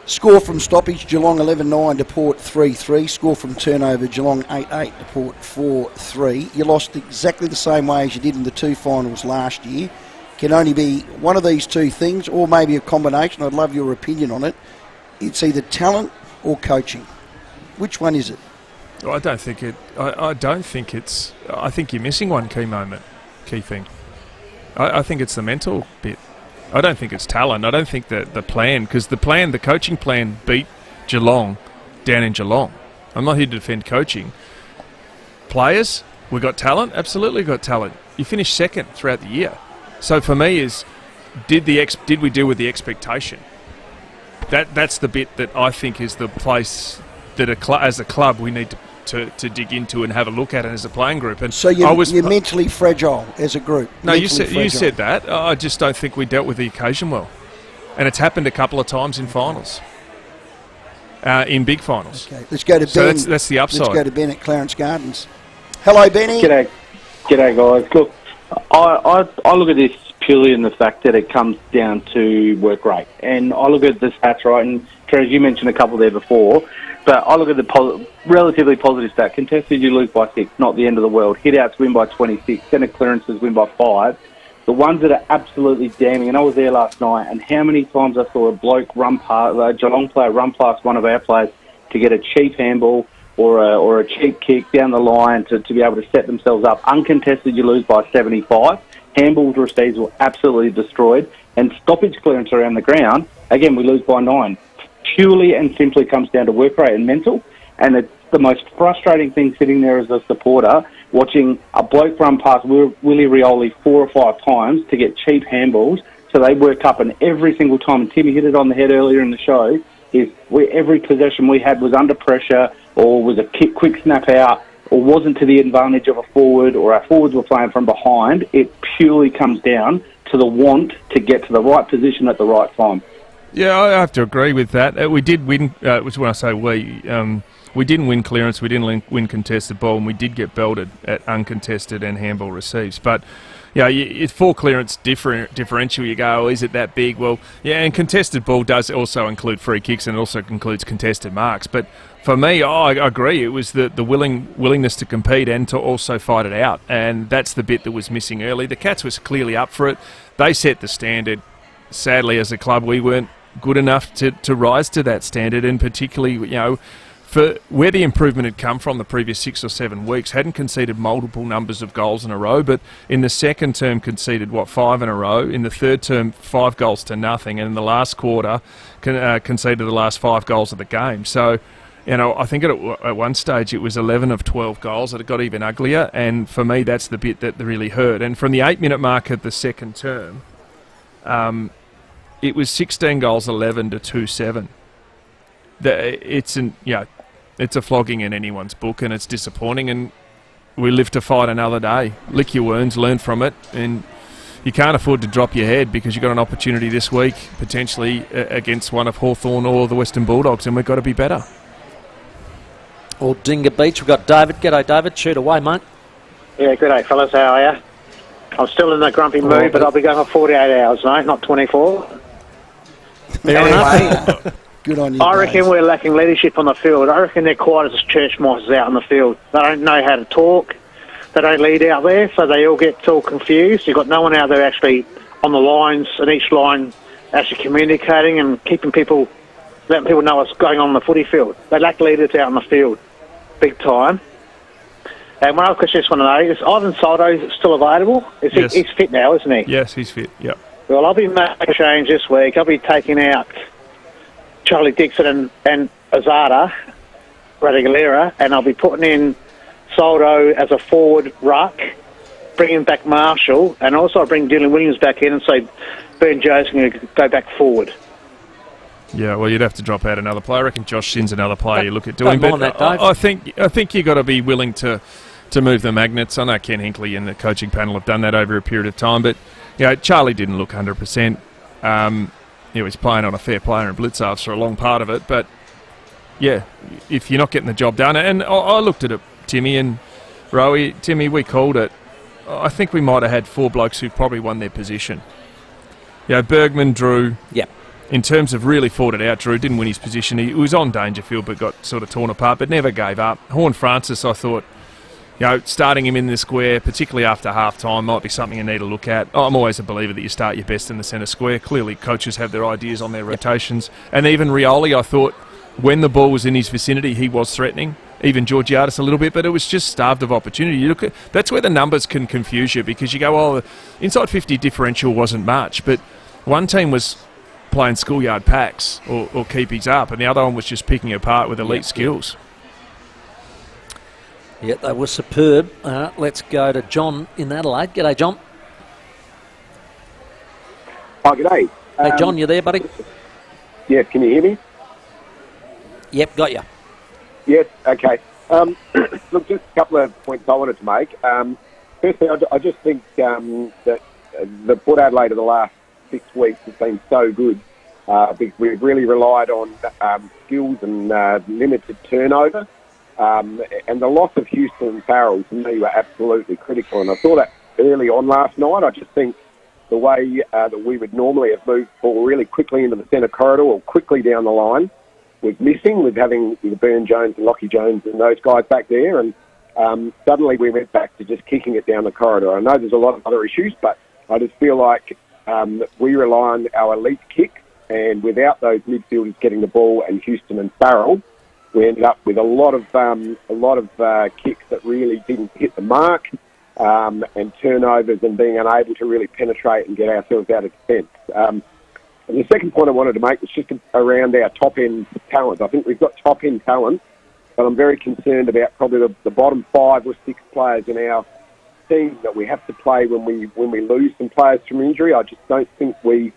Score from stoppage, Geelong 11-9 to Port 3-3. Score from turnover, Geelong 8-8 to Port 4-3. You lost exactly the same way as you did in the 2 finals last year. Can only be one of these 2 things, or maybe a combination. I'd love your opinion on it. It's either talent or coaching. Which one is it? I don't think it. I don't think it's. I think you're missing one key thing. I think it's the mental bit. I don't think it's talent. I don't think the plan, because the coaching plan beat Geelong down in Geelong. I'm not here to defend coaching. Players, we got talent. Absolutely got talent. You finished second throughout the year. So for me is, did we deal with the expectation? That's the bit that I think is the place that as a club we need to dig into and have a look at it as a playing group. And so you're mentally fragile as a group. No, you said that. I just don't think we dealt with the occasion well, and it's happened a couple of times in finals, in big finals. Okay, let's go to Ben. So that's the upside. Let's go to Ben at Clarence Gardens. Hello, Benny. G'day guys. Look, I look at this purely in the fact that it comes down to work rate. And I look at the stats, right, and Trez, you mentioned a couple there before, but I look at the relatively positive stat. Contested, you lose by 6, not the end of the world. Hit-outs win by 26, centre clearances win by 5. The ones that are absolutely damning, and I was there last night, and how many times I saw a bloke a Geelong player run past one of our players to get a cheap handball or a cheap kick down the line to be able to set themselves up. Uncontested, you lose by 75. Handballs received were absolutely destroyed. And stoppage clearance around the ground, again, we lose by 9. Purely and simply comes down to work rate and mental. And it's the most frustrating thing sitting there as a supporter watching a bloke run past Willie Rioli 4 or 5 times to get cheap handballs. So they worked up, and every single time, and Timmy hit it on the head earlier in the show, every possession we had was under pressure or was a quick snap out or wasn't to the advantage of a forward or our forwards were playing from behind. It purely comes down to the want to get to the right position at the right time. Yeah, I have to agree with that. We did win, which when I say we didn't win clearance, we didn't win contested ball, and we did get belted at uncontested and handball receives. But yeah, it's for clearance differential. You go, oh, is it that big? Well, yeah, and contested ball does also include free kicks, and it also includes contested marks. But for me, I agree. It was the willingness to compete and to also fight it out, and that's the bit that was missing early. The Cats was clearly up for it. They set the standard. Sadly, as a club, we weren't good enough to rise to that standard, and particularly, for where the improvement had come from the previous 6 or 7 weeks, hadn't conceded multiple numbers of goals in a row, but in the second term conceded, 5 in a row, in the third term 5 goals to nothing, and in the last quarter conceded the last 5 goals of the game. So, I think at one stage it was 11 of 12 goals, that it got even uglier, and for me that's the bit that really hurt. And from the 8-minute mark of the second term, it was 16 goals 11 to 2-7. It's a flogging in anyone's book, and it's disappointing, and we live to fight another day. Lick your wounds, learn from it, and you can't afford to drop your head because you've got an opportunity this week, potentially against one of Hawthorn or the Western Bulldogs, and we've got to be better. Or Dinga Beach, we've got David. G'day, David. Shoot away, mate. Yeah, good day, fellas. How are you? I'm still in the grumpy mood, but I'll be going for 48 hours, mate, not 24. Fair enough. Good on you. I reckon we're lacking leadership on the field. I reckon they're quiet as church mice out on the field. They don't know how to talk. They don't lead out there, so they all get all confused. You've got no one out there actually on the lines, and each line actually communicating and letting people know what's going on the footy field. They lack leaders out on the field, big time. And one other question I just want to know is Ivan Soldo still available? Yes. He's fit now, isn't he? Yes, he's fit, yep. Well, I'll be making a change this week. I'll be taking out Charlie Dixon and Azada Radigalera, and I'll be putting in Soldo as a forward ruck, bringing back Marshall, and also I'll bring Dylan Williams back in and say Ben Joe's going to go back forward. Yeah, well, you'd have to drop out another player. I reckon Josh Shin's another player you look at doing. Don't mind that, Dave. I think you've got to be willing to move the magnets. I know Ken Hinkley and the coaching panel have done that over a period of time, but Charlie didn't look 100%. He was playing on a fair player and blitz halves for a long part of it, but yeah, if you're not getting the job done, and I looked at it, Timmy and Rowey. Timmy, we called it. I think we might have had 4 blokes who probably won their position. Bergman, Drew. Yeah. In terms of really fought it out, Drew didn't win his position. He was on Dangerfield but got sort of torn apart, but never gave up. Horne-Francis, I thought, starting him in the square, particularly after half-time, might be something you need to look at. I'm always a believer that you start your best in the centre square. Clearly, coaches have their ideas on their rotations. And even Rioli, I thought, when the ball was in his vicinity, he was threatening. Even Georgiadis a little bit, but it was just starved of opportunity. You look at that's where the numbers can confuse you, because you go, inside 50 differential wasn't much, but one team was playing schoolyard packs or keepies up, and the other one was just picking apart with elite skills. Yeah, they were superb. Let's go to John in Adelaide. G'day, John. Oh, g'day. Hey, John, you there, buddy? Yeah, can you hear me? Yep, got you. Yes, okay. Look, just a couple of points I wanted to make. Firstly, I just think that the Port Adelaide of the last 6 weeks has been so good because we've really relied on skills and limited turnover. And the loss of Houston and Farrell, to me, were absolutely critical. And I saw that early on last night. I just think the way that we would normally have moved the ball really quickly into the centre corridor or quickly down the line was missing with having Burn Jones and Lockie Jones and those guys back there. And suddenly we went back to just kicking it down the corridor. I know there's a lot of other issues, but I just feel like we rely on our elite kick, and without those midfielders getting the ball and Houston and Farrell, we ended up with a lot of kicks that really didn't hit the mark, and turnovers, and being unable to really penetrate and get ourselves out of defence. And the second point I wanted to make was just around our top-end talent. I think we've got top-end talent but I'm very concerned about probably the bottom 5 or 6 players in our team that we have to play when we lose some players from injury. I just don't think we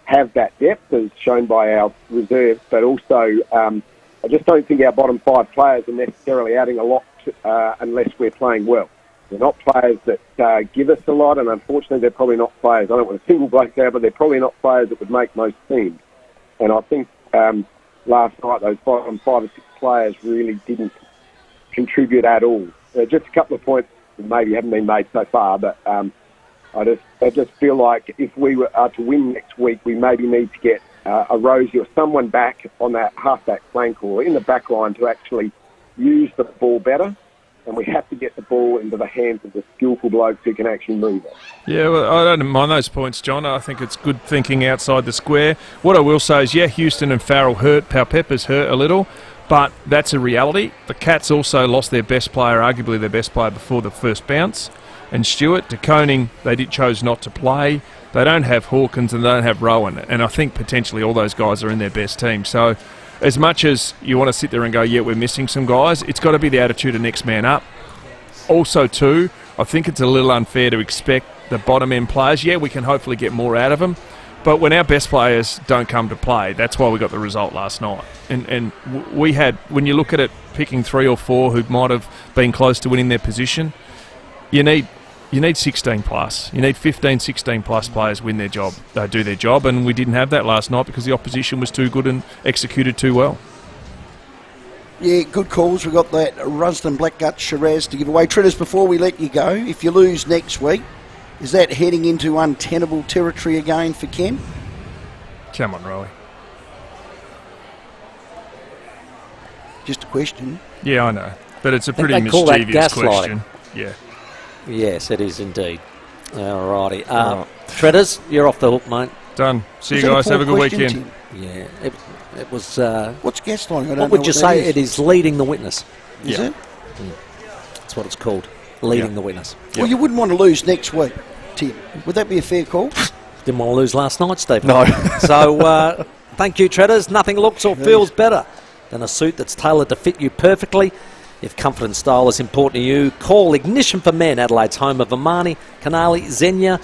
have that depth as shown by our reserves, but also I just don't think our bottom 5 players are necessarily adding a lot unless we're playing well. They're not players that give us a lot, and unfortunately they're probably not players. I don't want to single blokes out, but they're probably not players that would make most teams. And I think last night those bottom 5 or 6 players really didn't contribute at all. Just a couple of points that maybe haven't been made so far, but I just feel like if we are to win next week, we maybe need to get a Rowey or someone back on that half-back flank or in the back line to actually use the ball better. And we have to get the ball into the hands of the skillful blokes who can actually move it. Yeah, well, I don't mind those points, John. I think it's good thinking outside the square. What I will say is, yeah, Houston and Farrell hurt. Pepper's hurt a little, but that's a reality. The Cats also lost their best player, arguably their best player, before the first bounce. And Stewart, De Koning, they chose not to play. They don't have Hawkins and they don't have Rowan. And I think potentially all those guys are in their best team. So as much as you want to sit there and go, yeah, we're missing some guys, it's got to be the attitude of next man up. Also, too, I think it's a little unfair to expect the bottom-end players. Yeah, we can hopefully get more out of them, but when our best players don't come to play, that's why we got the result last night. And we had, when you look at it, picking 3 or 4 who might have been close to winning their position, you need 16 plus. You need 15, 16 plus players do their job, and we didn't have that last night because the opposition was too good and executed too well. Yeah, good calls. We've got that Rusden Blackgut Shiraz to give away. Tritters, before we let you go, if you lose next week, is that heading into untenable territory again for Ken? Come on, Rowey. Just a question. Yeah, I know. But it's a pretty mischievous question. Yeah. Yes, it is indeed. All righty. Treaders, you're off the hook, mate. Done. See you guys. Have a good weekend. Tim? Yeah. It was... what's guest line? What would you say? It is leading the witness. Is it? That's what it's called. Leading the witness. Well, you wouldn't want to lose next week, Tim. Would that be a fair call? Didn't want to lose last night, Steve. No. So, thank you, Treaders. Nothing looks or feels better than a suit that's tailored to fit you perfectly. If comfort and style is important to you, call Ignition for Men, Adelaide's home of Amani, Canali, Xenia.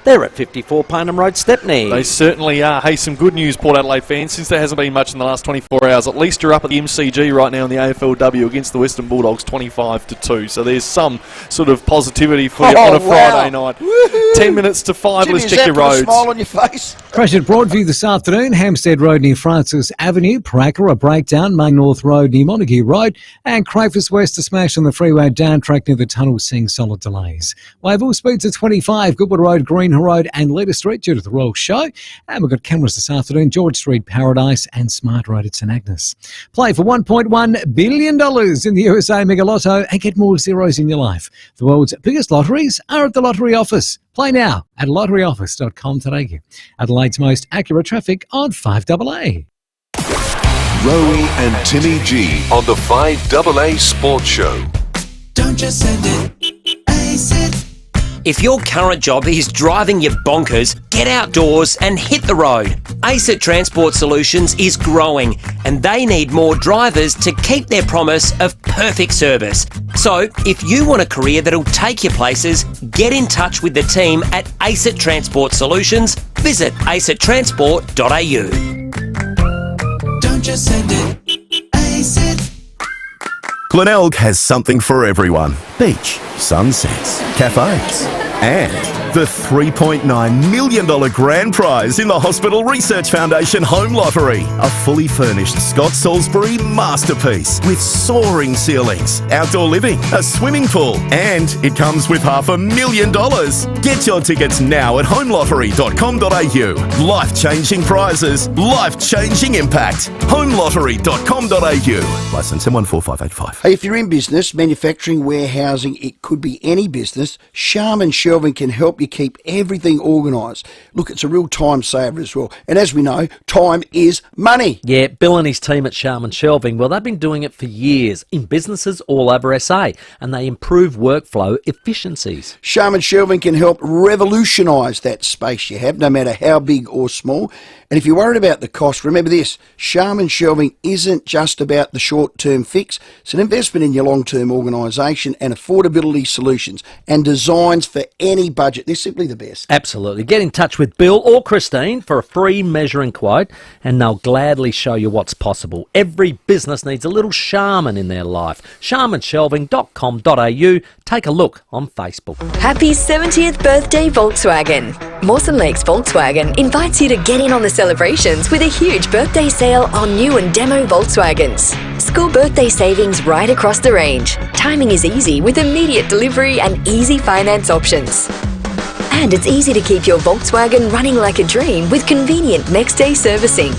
They're at 54 Paynham Road, Stepney. They certainly are. Hey, some good news, Port Adelaide fans. Since there hasn't been much in the last 24 hours, at least you're up at the MCG right now in the AFLW against the Western Bulldogs 25-2. So there's some sort of positivity for you on a Friday night. Woo-hoo. 10 minutes to 5. Jimmy, let's check your roads. A smile on your face. Crash at Broadview this afternoon, Hampstead Road near Francis Avenue, Parakka, a breakdown, Main North Road near Montague Road, and Crafers West, a smash on the freeway down track near the tunnel, seeing solid delays. Wavell speeds at 25, Goodwood Road, Greenhill Road, and Leader Street due to the Royal Show. And we've got cameras this afternoon, George Street, Paradise, and Smart Road at St Agnes. Play for $1.1 billion in the USA Mega Lotto and get more zeros in your life. The world's biggest lotteries are at the Lottery Office. Play now at lotteryoffice.com.au. Adelaide's most accurate traffic on 5AA. Rowey and Timmy G on the 5AA Sports Show. Don't just send it, ace it. If your current job is driving you bonkers, get outdoors and hit the road. ACET Transport Solutions is growing and they need more drivers to keep their promise of perfect service. So, if you want a career that'll take you places, get in touch with the team at ACET Transport Solutions. Visit acettransport.au. Don't just send it, ACET. Glenelg has something for everyone. Beach, sunsets, cafes, and the $3.9 million grand prize in the Hospital Research Foundation Home Lottery. A fully furnished Scott Salisbury masterpiece with soaring ceilings, outdoor living, a swimming pool, and it comes with $500,000. Get your tickets now at homelottery.com.au. Life-changing prizes, life-changing impact. homelottery.com.au. Licence M14585. Hey, if you're in business, manufacturing, warehousing, it could be any business, Sharman Shelving can help help you keep everything organised. Look, it's a real time saver as well. And as we know, time is money. Yeah, Bill and his team at Sharman Shelving, well, they've been doing it for years in businesses all over SA, and they improve workflow efficiencies. Sharman Shelving can help revolutionise that space you have, no matter how big or small. And if you're worried about the cost, remember this, Sharman Shelving isn't just about the short-term fix. It's an investment in your long-term organisation and affordability solutions and designs for any budget. They're simply the best. Absolutely. Get in touch with Bill or Christine for a free measuring quote, and they'll gladly show you what's possible. Every business needs a little Sharman in their life. sharmanshelving.com.au. Take a look on Facebook. Happy 70th birthday, Volkswagen. Mawson Lakes Volkswagen invites you to get in on the celebrations with a huge birthday sale on new and demo Volkswagens. School birthday savings right across the range. Timing is easy with immediate delivery and easy finance options. And it's easy to keep your Volkswagen running like a dream with convenient next-day servicing.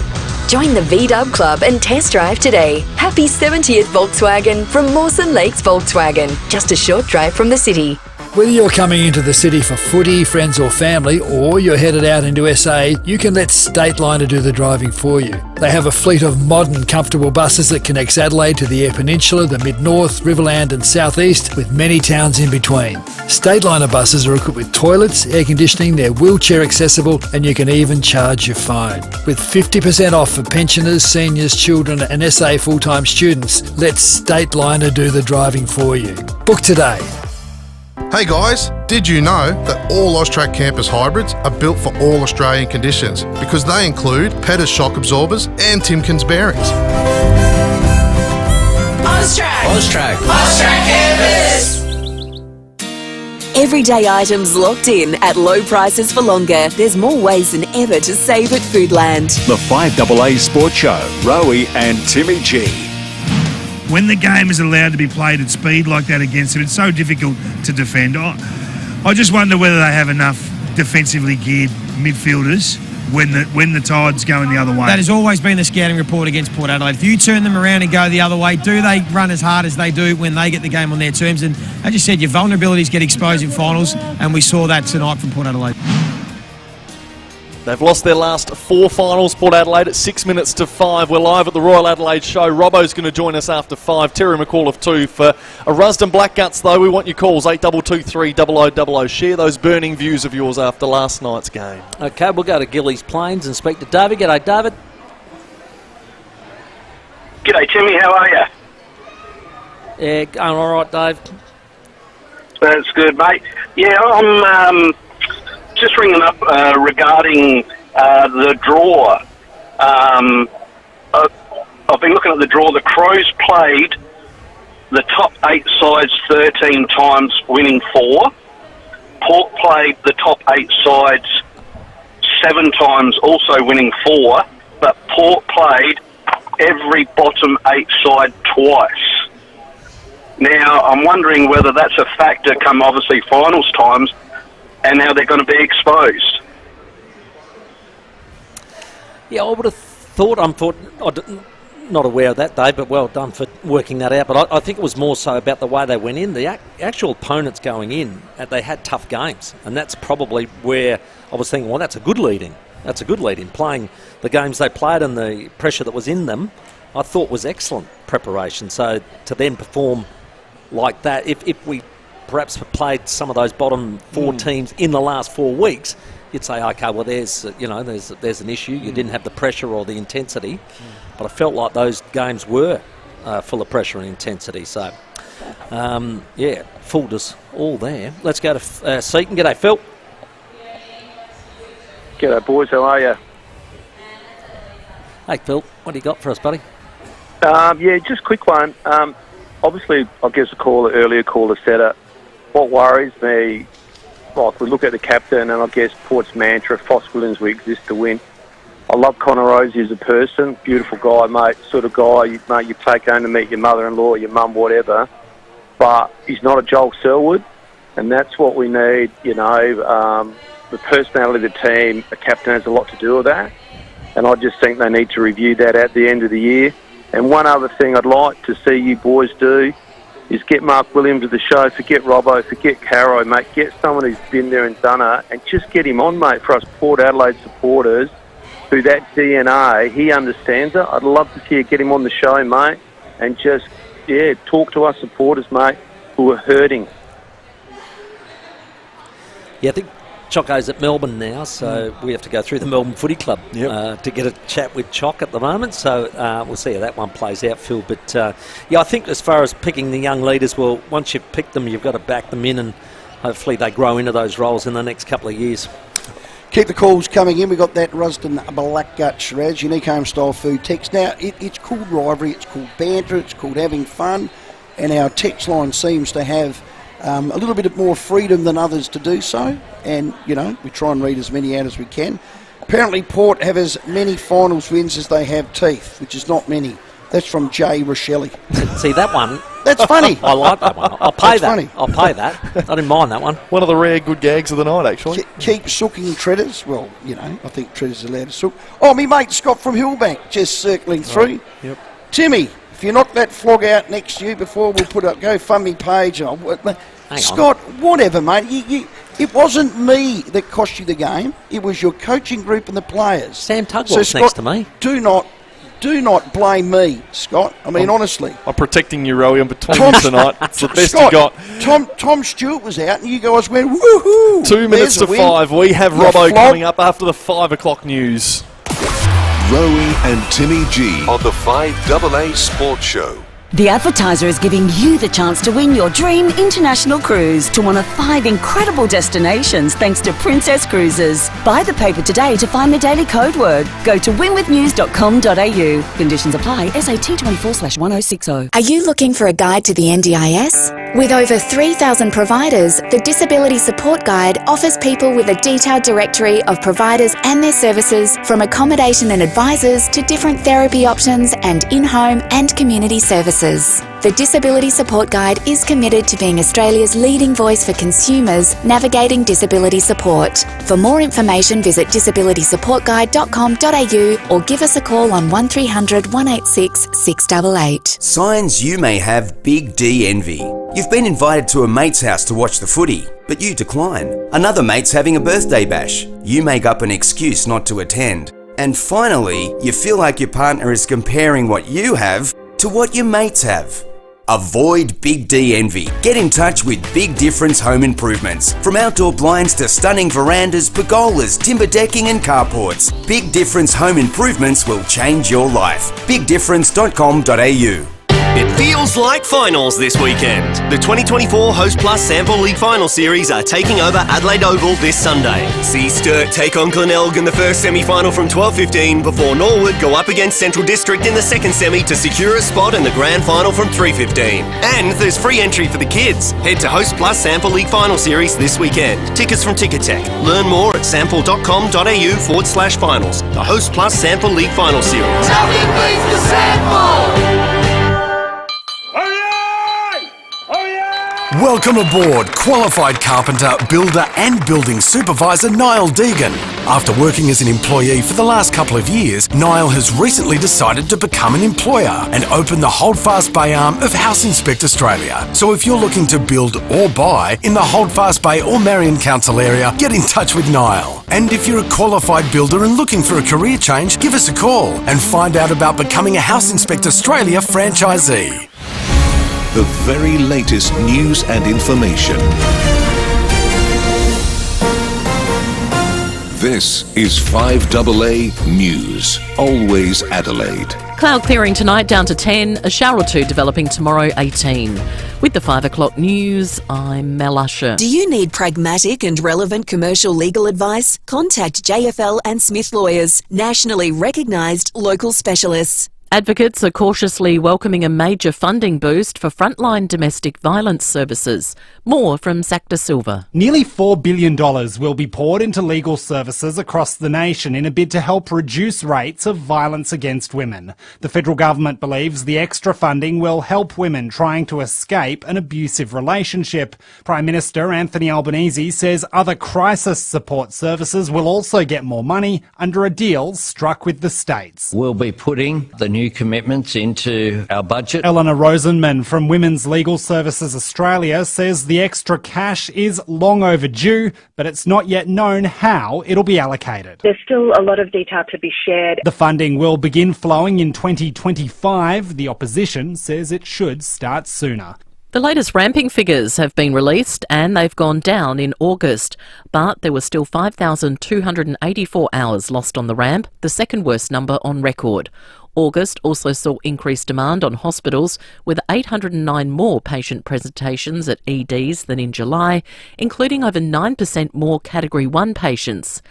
Join the VW Club and test drive today. Happy 70th Volkswagen from Mawson Lakes Volkswagen, just a short drive from the city. Whether you're coming into the city for footy, friends or family, or you're headed out into SA, you can let Stateliner do the driving for you. They have a fleet of modern, comfortable buses that connects Adelaide to the Eyre Peninsula, the Mid-North, Riverland and South East, with many towns in between. Stateliner buses are equipped with toilets, air conditioning, they're wheelchair accessible, and you can even charge your phone. With 50% off for pensioners, seniors, children and SA full-time students, let Stateliner do the driving for you. Book today. Hey guys, did you know that all Austrac campus hybrids are built for all Australian conditions because they include Pettis shock absorbers and Timken's bearings? Austrac Campus. Everyday items locked in at low prices for longer. There's more ways than ever to save at Foodland. The 5AA Sports Show, Rowey and Timmy G. When the game is allowed to be played at speed like that against them, it's so difficult to defend. I just wonder whether they have enough defensively geared midfielders when the tide's going the other way. That has always been the scouting report against Port Adelaide. If you turn them around and go the other way, do they run as hard as they do when they get the game on their terms? And as you said, your vulnerabilities get exposed in finals, and we saw that tonight from Port Adelaide. They've lost their last 4 finals. Port Adelaide at 6 minutes to 5. We're live at the Royal Adelaide Show. Robbo's going to join us after 5. Terry McCall of 2 for a Rusden Blackguts, though. We want your calls, 8223 0000. Share those burning views of yours after last night's game. Okay, we'll go to Gillies Plains and speak to David. G'day, David. G'day, Timmy. How are you? Yeah, going all right, Dave. That's good, mate. Yeah, I'm just ringing up regarding the draw. I've been looking at the draw. The Crows played the top 8 sides 13 times, winning 4. Port played the top 8 sides 7 times, also winning 4. But Port played every bottom 8 side twice. Now, I'm wondering whether that's a factor come, obviously, finals times, and now they're going to be exposed. Yeah, I would have thought, I'm not aware of that, Dave, but well done for working that out. But I think it was more so about the way they went in. The actual opponents going in, they had tough games. And that's probably where I was thinking, well, that's a good lead-in. That's a good lead-in. Playing the games they played and the pressure that was in them, I thought was excellent preparation. So to then perform like that, if we perhaps played some of those bottom 4 teams in the last 4 weeks, you'd say, okay, well, there's an issue. You didn't have the pressure or the intensity, but I felt like those games were full of pressure and intensity. So, yeah, fooled us all there. Let's go to Seaton. G'day, Phil. G'day, boys. How are you? Hey, Phil. What do you got for us, buddy? Yeah, just a quick one. Obviously, I guess the earlier caller said it. What worries me, like we look at the captain and I guess Port's mantra, Foss Williams, we exist to win. I love Connor Rosie as a person, beautiful guy, mate, sort of guy, you take home to meet your mother-in-law, your mum, whatever, but he's not a Joel Selwood, and that's what we need, the personality of the team, the captain has a lot to do with that, and I just think they need to review that at the end of the year. And one other thing I'd like to see you boys do is get Mark Williams to the show, forget Robbo, forget Caro, mate. Get someone who's been there and done it, and just get him on, mate, for us Port Adelaide supporters, who that DNA, he understands it. I'd love to see you get him on the show, mate, and just, talk to us supporters, mate, who are hurting. Yeah, I think Choco's at Melbourne now, so we have to go through the Melbourne Footy Club to get a chat with Choc at the moment. So we'll see how that one plays out, Phil. But I think as far as picking the young leaders, well, once you've picked them, you've got to back them in, and hopefully they grow into those roles in the next couple of years. Keep the calls coming in. We've got that Rusden Blackgut Shiraz, unique home-style food text. Now, it's called rivalry, it's called banter, it's called having fun, and our text line seems to have a little bit more freedom than others to do so, and, we try and read as many out as we can. Apparently, Port have as many finals wins as they have teeth, which is not many. That's from Jay Rochelle. See, that one... That's funny. I like that one. I'll pay That's that. Funny. I'll pay that. I didn't mind that one. One of the rare good gags of the night, actually. Keep sooking Treaders. Well, I think Treaders are allowed to sook. Oh, me mate Scott from Hillbank, just circling through. Yep. Timmy, if you knock that flog out next year before we'll put up GoFundMe page. Scott, whatever, mate. It wasn't me that cost you the game. It was your coaching group and the players. Sam Tugwell's next to me. Do not blame me, Scott. I mean, honestly. I'm protecting you, Rowey. I'm between you tonight. It's the best Scott, you got. Tom Stewart was out and you guys went, woohoo! 2 minutes to 5. We have Robbo coming up after the 5 o'clock news. Rowey and Timmy G on the 5AA Sports Show. The Advertiser is giving you the chance to win your dream international cruise to one of 5 incredible destinations thanks to Princess Cruises. Buy the paper today to find the daily code word. Go to winwithnews.com.au. Conditions apply. SAT 24/1060. Are you looking for a guide to the NDIS? With over 3,000 providers, the Disability Support Guide offers people with a detailed directory of providers and their services, from accommodation and advisors to different therapy options and in-home and community services. The Disability Support Guide is committed to being Australia's leading voice for consumers navigating disability support. For more information, visit disabilitysupportguide.com.au or give us a call on 1300 186 688. Signs you may have Big D envy. You've been invited to a mate's house to watch the footy, but you decline. Another mate's having a birthday bash. You make up an excuse not to attend. And finally, you feel like your partner is comparing what you have to what your mates have. Avoid Big D envy. Get in touch with Big Difference Home Improvements. From outdoor blinds to stunning verandas, pergolas, timber decking and carports, Big Difference Home Improvements will change your life. BigDifference.com.au. It feels like finals this weekend. The 2024 Host Plus Sample League Final Series are taking over Adelaide Oval this Sunday. See Sturt take on Glenelg in the first semi-final from 12:15 before Norwood go up against Central District in the second semi to secure a spot in the grand final from 3:15. And there's free entry for the kids. Head to Host Plus Sample League Final Series this weekend. Tickets from Ticketek. Learn more at sample.com.au/finals. The Host Plus Sample League Final Series. Nothing beats the sample! Welcome aboard qualified carpenter, builder and building supervisor Niall Deegan. After working as an employee for the last couple of years, Niall has recently decided to become an employer and open the Holdfast Bay arm of House Inspect Australia. So if you're looking to build or buy in the Holdfast Bay or Marion Council area, get in touch with Niall. And if you're a qualified builder and looking for a career change, give us a call and find out about becoming a House Inspect Australia franchisee. The very latest news and information. This is 5AA News, always Adelaide. Cloud clearing tonight down to 10, a shower or two developing tomorrow 18. With the 5 o'clock news, I'm Mel Usher. Do you need pragmatic and relevant commercial legal advice? Contact JFL and Smith Lawyers, nationally recognised local specialists. Advocates are cautiously welcoming a major funding boost for frontline domestic violence services. More from Zach De Silva. Nearly $4 billion will be poured into legal services across the nation in a bid to help reduce rates of violence against women. The federal government believes the extra funding will help women trying to escape an abusive relationship. Prime Minister Anthony Albanese says other crisis support services will also get more money under a deal struck with the states. We'll be putting the new new commitments into our budget. Eleanor Rosenman from Women's Legal Services Australia says the extra cash is long overdue, but it's not yet known how it'll be allocated. There's still a lot of detail to be shared. The funding will begin flowing in 2025. The opposition says it should start sooner. The latest ramping figures have been released and they've gone down in August, but there were still 5,284 hours lost on the ramp, the second worst number on record. August also saw increased demand on hospitals, with 809 more patient presentations at EDs than in July, including over 9% more Category 1 patients.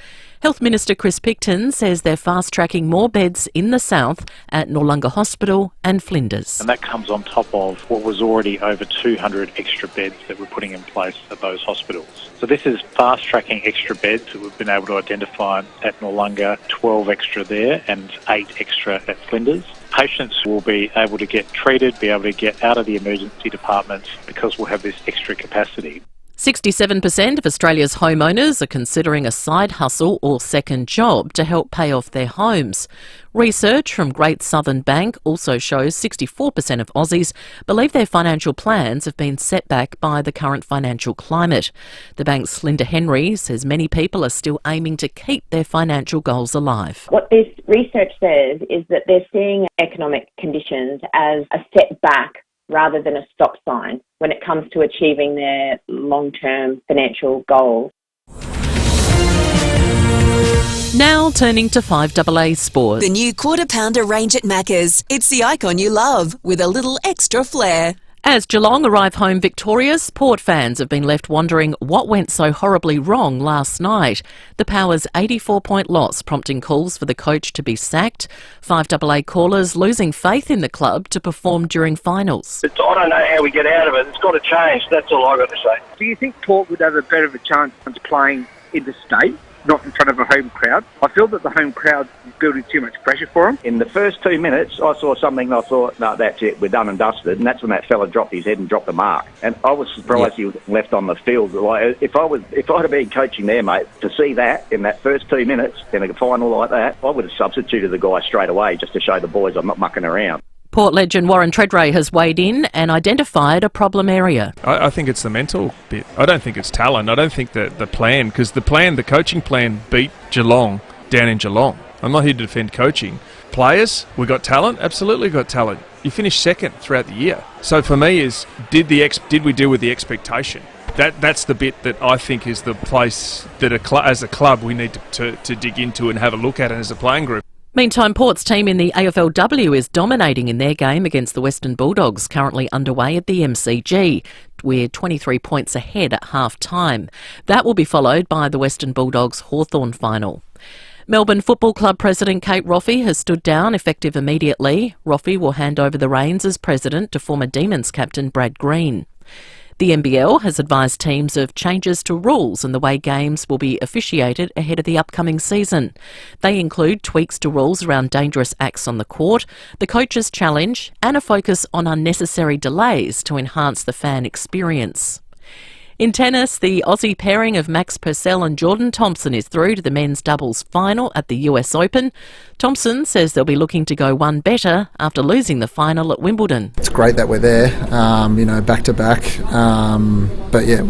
Health Minister Chris Picton says they're fast-tracking more beds in the south at Noarlunga Hospital and Flinders. And that comes on top of what was already over 200 extra beds that we're putting in place at those hospitals. So this is fast-tracking extra beds that we've been able to identify at Noarlunga, 12 extra there and 8 extra at Flinders. Patients will be able to get treated, be able to get out of the emergency departments because we'll have this extra capacity. 67% of Australia's homeowners are considering a side hustle or second job to help pay off their homes. Research from Great Southern Bank also shows 64% of Aussies believe their financial plans have been set back by the current financial climate. The bank's Linda Henry says many people are still aiming to keep their financial goals alive. What this research says is that they're seeing economic conditions as a step back rather than a stop sign when it comes to achieving their long-term financial goals. Now turning to 5AA Sport. The new quarter pounder range at Macca's. It's the icon you love, with a little extra flair. As Geelong arrive home victorious, Port fans have been left wondering what went so horribly wrong last night. The Power's 84-point loss prompting calls for the coach to be sacked. 5AA callers losing faith in the club to perform during finals. I don't know how we get out of it. It's got to change. That's all I've got to say. Do you think Port would have a better of a chance of playing interstate, not in front of a home crowd? I feel that the home crowd is building too much pressure for them. In the first 2 minutes, I saw something and I thought, no, that's it, we're done and dusted. And that's when that fella dropped his head and dropped the mark. And I was surprised he was left on the field. Like, if I'd have been coaching there, mate, to see that in that first 2 minutes in a final like that, I would have substituted the guy straight away just to show the boys I'm not mucking around. Port legend Warren Treadray has weighed in and identified a problem area. I think it's the mental bit. I don't think it's talent. I don't think the plan, because the coaching plan beat Geelong down in Geelong. I'm not here to defend coaching. Players, we got talent? Absolutely got talent. You finished second throughout the year. So for me is, did we deal with the expectation? That's the bit that I think is the place that as a club we need to dig into and have a look at, and as a playing group. Meantime, Port's team in the AFLW is dominating in their game against the Western Bulldogs, currently underway at the MCG. We're 23 points ahead at half-time. That will be followed by the Western Bulldogs Hawthorn final. Melbourne Football Club President Kate Roffey has stood down effective immediately. Roffey will hand over the reins as president to former Demons captain Brad Green. The NBL has advised teams of changes to rules and the way games will be officiated ahead of the upcoming season. They include tweaks to rules around dangerous acts on the court, the coach's challenge, and a focus on unnecessary delays to enhance the fan experience. In tennis, the Aussie pairing of Max Purcell and Jordan Thompson is through to the men's doubles final at the US Open. Thompson says they'll be looking to go one better after losing the final at Wimbledon. It's great that we're there, back to back. But yeah,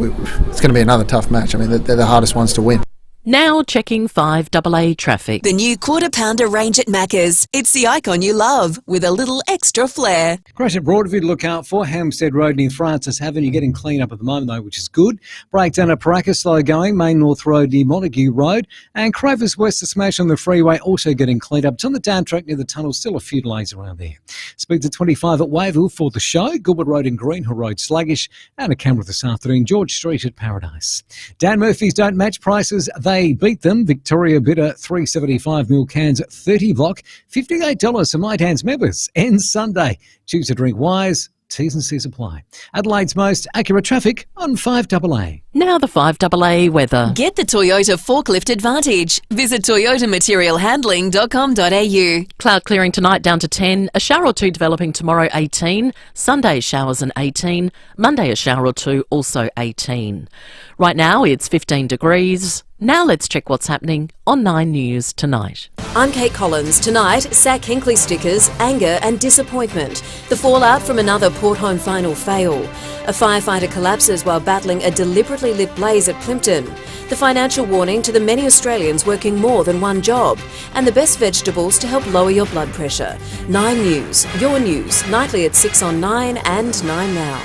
it's going to be another tough match. I mean, they're the hardest ones to win. Now checking 5AA traffic. The new quarter pounder range at Macca's. It's the icon you love, with a little extra flair. Crash at Broadview to look out for. Hampstead Road near Francis Avenue getting cleaned up at the moment though, which is good. Breakdown at Paraka, slow going. Main North Road near Montague Road. And Crovers West to Smash on the freeway also getting cleaned up. It's on the down track near the tunnel, still a few delays around there. Speeds at 25 at Wavell for the show. Goodwood Road and Greenhill Road sluggish. And a camera this afternoon, George Street at Paradise. Dan Murphy's don't match prices. They beat them. Victoria Bitter 375 ml cans, 30 block, $58 for My Dan's members. Ends Sunday. Choose to drink wise. T's and C's apply. Adelaide's most accurate traffic on 5AA. Now the 5AA weather. Get the Toyota forklift advantage. Visit toyotamaterialhandling.com.au. Cloud clearing tonight down to 10. A shower or two developing tomorrow, 18. Sunday showers and 18. Monday a shower or two, also 18. Right now it's 15 degrees. Now let's check what's happening on 9 News tonight. I'm Kate Collins. Tonight, sack Hinkley stickers, anger and disappointment. The fallout from another Port Home final fail. A firefighter collapses while battling a deliberately lit blaze at Plympton. The financial warning to the many Australians working more than one job. And the best vegetables to help lower your blood pressure. 9 News, your news, nightly at 6 on 9 and 9 Now.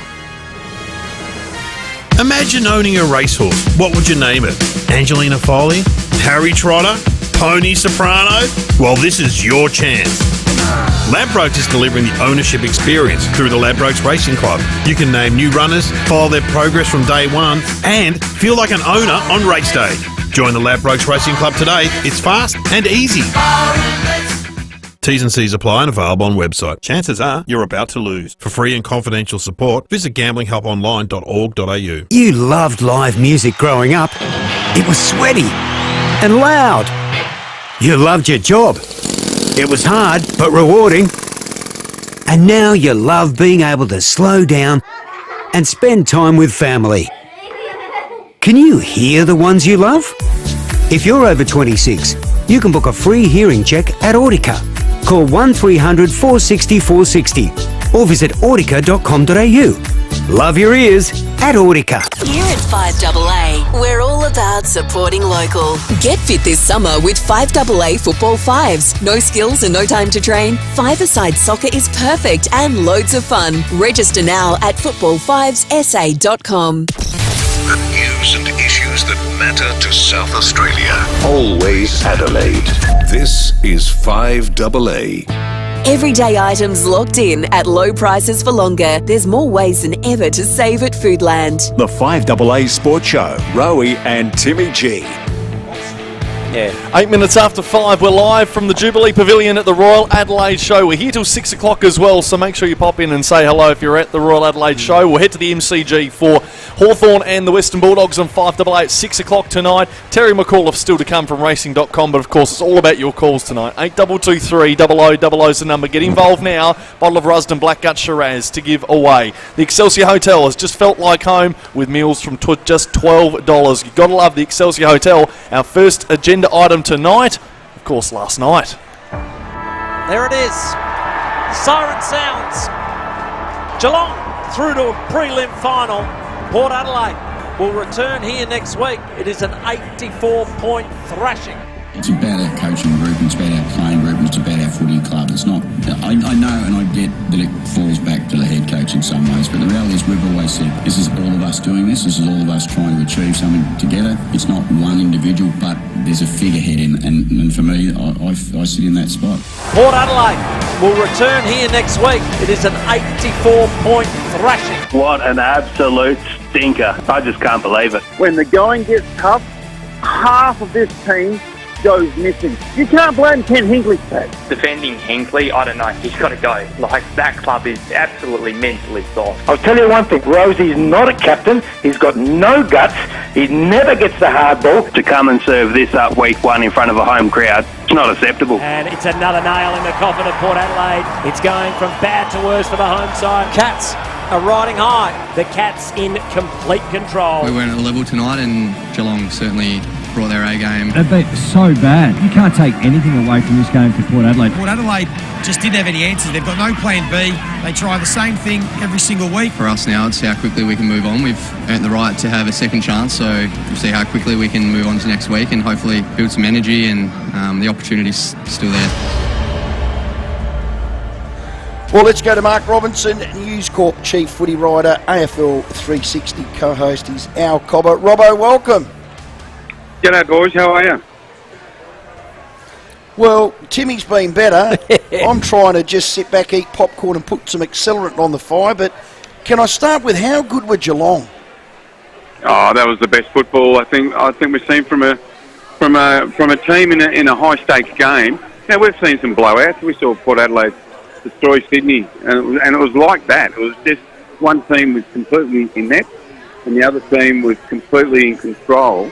Imagine owning a racehorse. What would you name it? Angelina Foley? Harry Trotter? Pony Soprano? Well, this is your chance. Ladbrokes is delivering the ownership experience through the Ladbrokes Racing Club. You can name new runners, follow their progress from day one, and feel like an owner on race day. Join the Ladbrokes Racing Club today. It's fast and easy. T's and C's apply and available on website. Chances are you're about to lose. For free and confidential support, visit gamblinghelponline.org.au. You loved live music growing up. It was sweaty and loud. You loved your job. It was hard but rewarding. And now you love being able to slow down and spend time with family. Can you hear the ones you love? If you're over 26, you can book a free hearing check at Audica. Call 1300 460 460 or visit audica.com.au. Love your ears at Audica. Here at FIVEAA, we're all about supporting local. Get fit this summer with FIVEAA Football Fives. No skills and no time to train? Five-a-side soccer is perfect and loads of fun. Register now at footballfivesa.com. The news and issues that matter to South Australia. Always Adelaide. This is 5AA. Everyday items locked in at low prices for longer. There's more ways than ever to save at Foodland. The 5AA Sports Show, Rowey and Timmy G. Yeah. 8 minutes after 5, we're live from the Jubilee Pavilion at the Royal Adelaide Show. We're here till 6 o'clock as well, so make sure you pop in and say hello if you're at the Royal Adelaide Show. We'll head to the MCG for Hawthorn and the Western Bulldogs on 5AA at 6 o'clock tonight. Terry McAuliffe still to come from racing.com, but of course it's all about your calls tonight. 8223 0000 is the number. Get involved now. Bottle of Rusden Blackgut Shiraz to give away. The Excelsior Hotel has just felt like home with meals from just $12. You've got to love the Excelsior Hotel. Our first agenda item tonight, of course, last night. There it is. Siren sounds. Geelong through to a prelim final. Port Adelaide will return here next week. It is an 84-point thrashing. It's about our coaching group, it's about our playing group, it's about our footy club. It's not, I know and I get that it falls back to the head coach in some ways, but the reality is we've always said this is all of us doing this is all of us trying to achieve something together. It's not one individual, but there's a figurehead and for me, I sit in that spot. Port Adelaide will return here next week. It is an 84-point thrashing. What an absolute stinker. I just can't believe it. When the going gets tough, half of this team goes missing. You can't blame Ken Hinkley for that. Defending Hinkley, I don't know, he's got to go. Like, that club is absolutely mentally soft. I'll tell you one thing, Rosie's not a captain, he's got no guts, he never gets the hard ball. To come and serve this up week one in front of a home crowd, it's not acceptable. And it's another nail in the coffin of Port Adelaide. It's going from bad to worse for the home side. Cats are riding high. The Cats in complete control. We went at a level tonight and Geelong certainly brought their A game. They've been so bad. You can't take anything away from this game for Port Adelaide. Port Adelaide just didn't have any answers. They've got no plan B. They try the same thing every single week. For us now, it's how quickly we can move on. We've earned the right to have a second chance, so we'll see how quickly we can move on to next week and hopefully build some energy and the opportunity's still there. Well, let's go to Mark Robinson, News Corp Chief Footy Writer, AFL 360 co-host. He's Al Cobber. Robbo, welcome. G'day, boys. How are you? Well, Timmy's been better. I'm trying to just sit back, eat popcorn and put some accelerant on the fire, but can I start with how good were Geelong? Oh, that was the best football I think we've seen from a team in a high stakes game. Now we've seen some blowouts. We saw Port Adelaide destroy Sydney, and it was like that. It was just one team was completely inept, and the other team was completely in control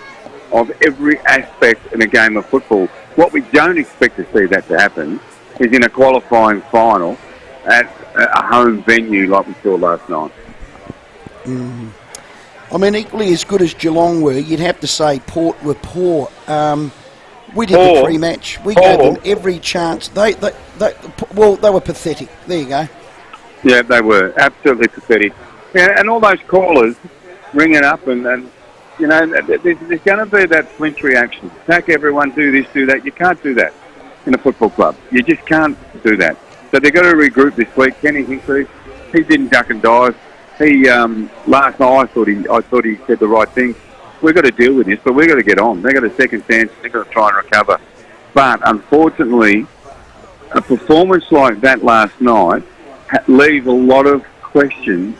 of every aspect in a game of football. What we don't expect to see that to happen is in a qualifying final at a home venue like we saw last night. I mean, equally as good as Geelong were, you'd have to say Port were poor. We did the pre-match. We gave them every chance. They were pathetic. There you go. Yeah, they were absolutely pathetic. Yeah, and all those callers ringing up and you know, there's going to be that flinch reaction. Attack everyone, do this, do that. You can't do that in a football club. You just can't do that. So they've got to regroup this week. Kenny Hinkley, he didn't duck and dive. He last night I thought he said the right thing. We've got to deal with this, but we've got to get on. They've got a second chance. They've got to try and recover. But unfortunately, a performance like that last night leaves a lot of questions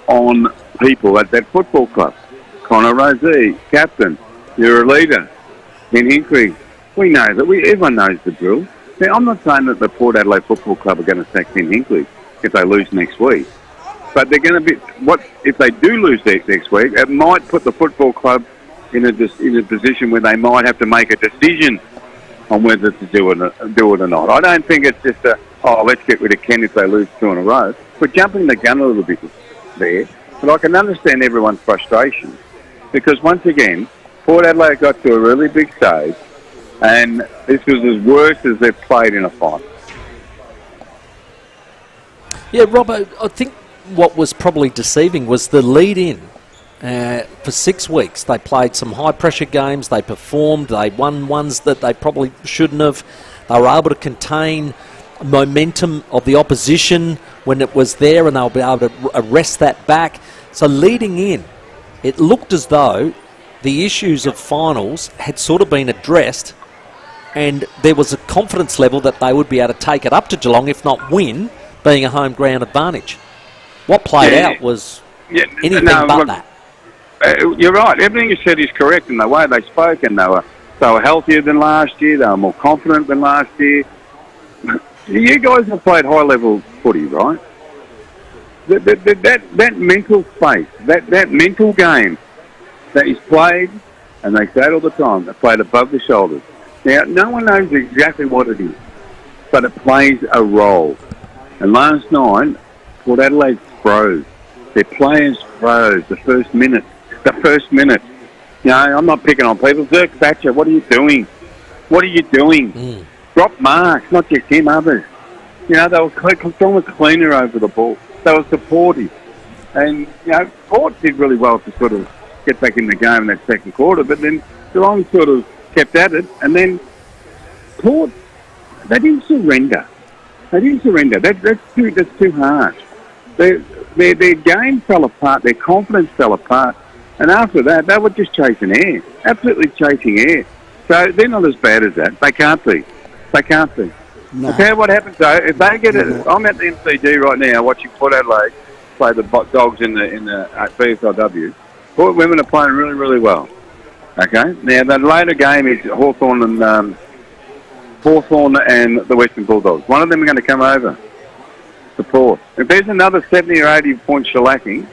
on people at that football club. Connor Rosey, captain, you're a leader. Ken Hinkley, we know that. Everyone knows the drill. Now, I'm not saying that the Port Adelaide Football Club are going to sack Ken Hinkley if they lose next week. But they're going to be. What if they do lose next week? It might put the football club in a position where they might have to make a decision on whether to do it or not. I don't think it's just let's get rid of Ken if they lose 2 in a row. We're jumping the gun a little bit there, but I can understand everyone's frustration because once again, Port Adelaide got to a really big stage, and this was as worse as they've played in a final. Yeah, Robbo, I think what was probably deceiving was the lead-in. For 6 weeks, they played some high-pressure games, they performed, they won ones that they probably shouldn't have. They were able to contain momentum of the opposition when it was there, and they'll be able to arrest that back. So leading in, it looked as though the issues of finals had sort of been addressed, and there was a confidence level that they would be able to take it up to Geelong, if not win, being a home ground advantage. What played out was anything but that. You're right. Everything you said is correct in the way they spoke, and they were healthier than last year. They were more confident than last year. You guys have played high-level footy, right? That mental space, that mental game that is played, and they say it all the time, they played above the shoulders. Now, no one knows exactly what it is, but it plays a role. And last night, Port Adelaide froze. Their players froze the first minute. You know, I'm not picking on people. Dirk Thatcher, what are you doing? What are you doing? Drop marks, not just him, others. You know, they were cleaner over the ball. They were supportive. And, you know, Port did really well to sort of get back in the game in that second quarter, but then Geelong sort of kept at it. And then Port, they didn't surrender. That's too harsh. Their game fell apart. Their confidence fell apart. And after that, they were just chasing air. Absolutely chasing air. So they're not as bad as that. They can't be. No. Okay, what happens though, if they get it, I'm at the MCG right now watching Port Adelaide play the Dogs in the BFLW. Port women are playing really, really well. Okay? Now, the later game is Hawthorn and the Western Bulldogs. One of them are going to come over to Port. If there's another 70 or 80 point shellacking,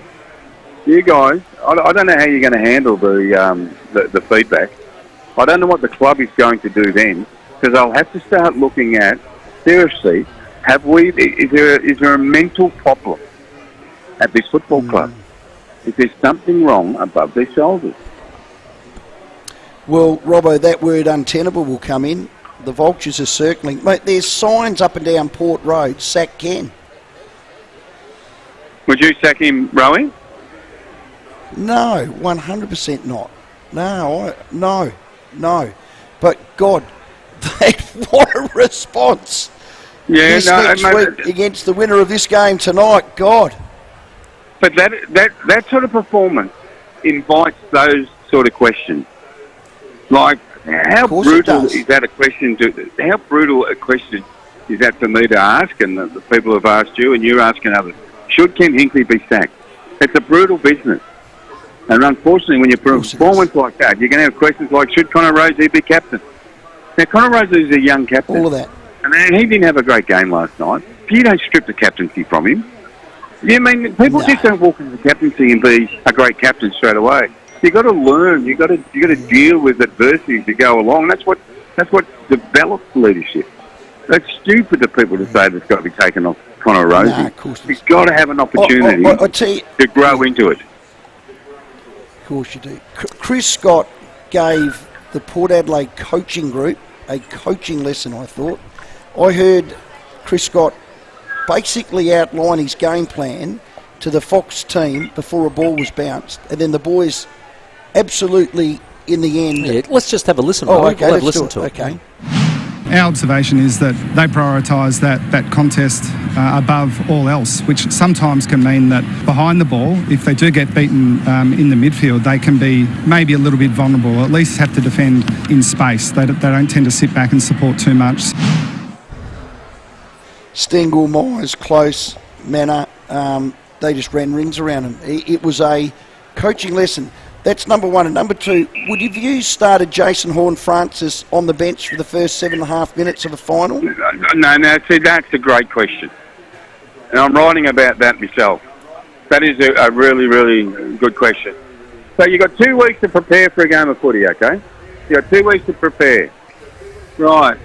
you guys, I don't know how you're going to handle the feedback. I don't know what the club is going to do then, because I'll have to start looking at, seriously, is there a mental problem at this football club? Is there something wrong above their shoulders? Well, Robbo, that word untenable will come in. The vultures are circling. Mate, there's signs up and down Port Road, sack Ken. Would you sack him, Rowey? No, 100% not. No. But God, what a response! Yeah, next week against the winner of this game tonight. God. But that sort of performance invites those sort of questions. Like, how brutal is that a question? How brutal a question is that for me to ask, and the people have asked you, and you're asking others? Should Ken Hinkley be sacked? It's a brutal business. And unfortunately, when you put a performance like that, you're going to have questions like, should Connor Rosey be captain? Now, Connor Rosey is a young captain. All of that. And he didn't have a great game last night. If you don't strip the captaincy from him, people just don't walk into the captaincy and be a great captain straight away. You've got to learn. You've got to deal with adversity as you go along. That's what develops leadership. That's stupid of people to say that's got to be taken off Connor Rosey. Nah, of course He's got to have an opportunity to grow into it. Of course you do. Chris Scott gave the Port Adelaide coaching group a coaching lesson, I thought. I heard Chris Scott basically outline his game plan to the Fox team before a ball was bounced, and then the boys absolutely, in the end... Yeah, let's just have a listen. Oh, okay, let's let's listen do it. to it. Okay. Our observation is that they prioritise that contest above all else, which sometimes can mean that behind the ball, if they do get beaten in the midfield, they can be maybe a little bit vulnerable, or at least have to defend in space. They don't tend to sit back and support too much. Stengel, Myers, Close, Manor, they just ran rings around him. It was a coaching lesson. That's number one. And number two, would you have used started Jason Horne-Francis on the bench for the first 7.5 minutes of the final? No, see, that's a great question. And I'm writing about that myself. That is a really, really good question. So you've got 2 weeks to prepare for a game of footy, okay? You've got 2 weeks to prepare. Right.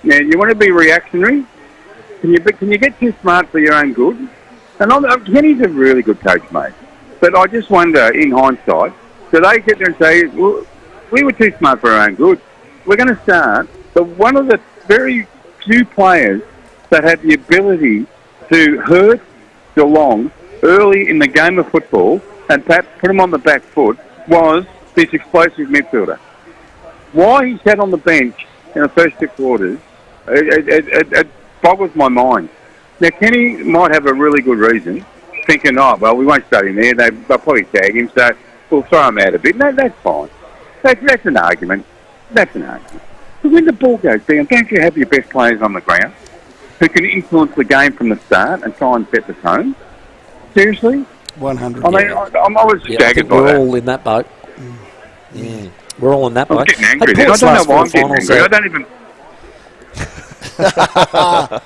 Now, you want to be reactionary? Can you get too smart for your own good? And Kenny's a really good coach, mate. But I just wonder, in hindsight, do they sit there and say, well, we were too smart for our own good? We're going to start, but one of the very few players that had the ability to hurt Geelong early in the game of football and perhaps put them on the back foot was this explosive midfielder. Why he sat on the bench in the first 2 quarters, it boggles my mind. Now, Kenny might have a really good reason, thinking, oh, well, we won't start him there. They'll probably tag him, so we'll throw him out a bit. No, that's fine. That's an argument. That's an argument. But when the ball goes down, don't you have your best players on the ground who can influence the game from the start and try and set the tone? Seriously? 100. I mean, I was staggered by that. We're all in that boat. Yeah. We're all in that boat. I'm getting angry. Hey, I don't know why I'm getting angry. I don't even...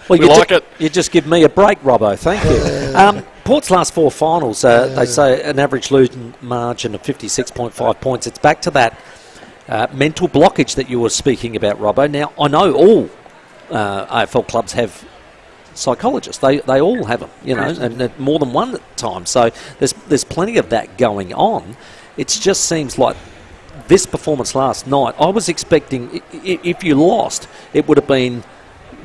Well, you just give me a break, Robbo. Thank you. Port's last 4 finals, they say an average losing margin of 56.5 points. It's back to that mental blockage that you were speaking about, Robbo. Now, I know all AFL clubs have psychologists. They all have them, you know, and more than one at a time. So there's plenty of that going on. It just seems like this performance last night, I was expecting, if you lost, it would have been,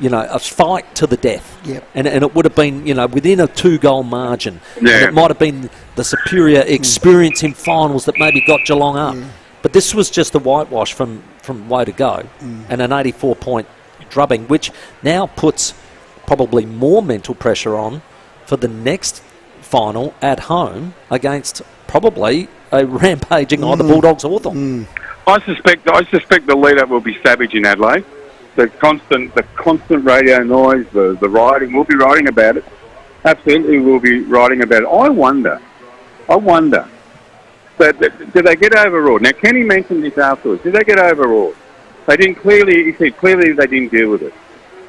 you know, a fight to the death. Yep. And it would have been, you know, within a 2-goal margin. Yeah. And it might have been the superior experience in finals that maybe got Geelong up. But this was just a whitewash from way to go. And an 84-point drubbing, which now puts probably more mental pressure on for the next final at home against probably a rampaging either Bulldogs or Hawthorn. I suspect the lead-up will be savage in Adelaide. The constant radio noise, the writing, we'll be writing about it. Absolutely, we'll be writing about it. I wonder, did they get overawed? Now, Kenny mentioned this afterwards. Did they get overawed? They didn't clearly, he said clearly they didn't deal with it.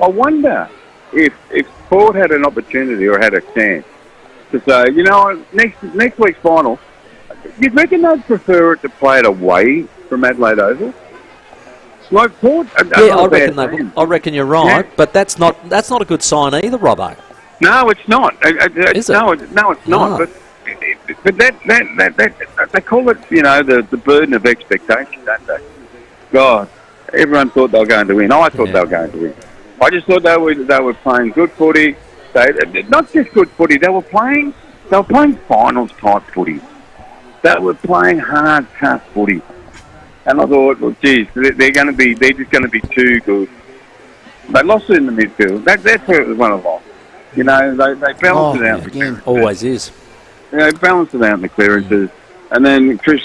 I wonder if Ford had an opportunity or had a chance to say, you know, next week's final, you'd reckon they'd prefer it to play it away from Adelaide Oval? Like Ford, I reckon you're right, but that's not a good sign either, Robbo. No, it's not. Is it? No, it's not. No. But that they call it, you know, the burden of expectation, don't they? God, everyone thought they were going to win. I thought they were going to win. I just thought they were playing good footy. Not just good footy. They were playing finals type footy. They were playing hard, tough footy. And I thought, well, geez, they're just going to be too good. They lost it in the midfield. That's where it was one of them. You know, they balanced it out. Again. Always is. You know, balanced it out in the clearances. And then Chris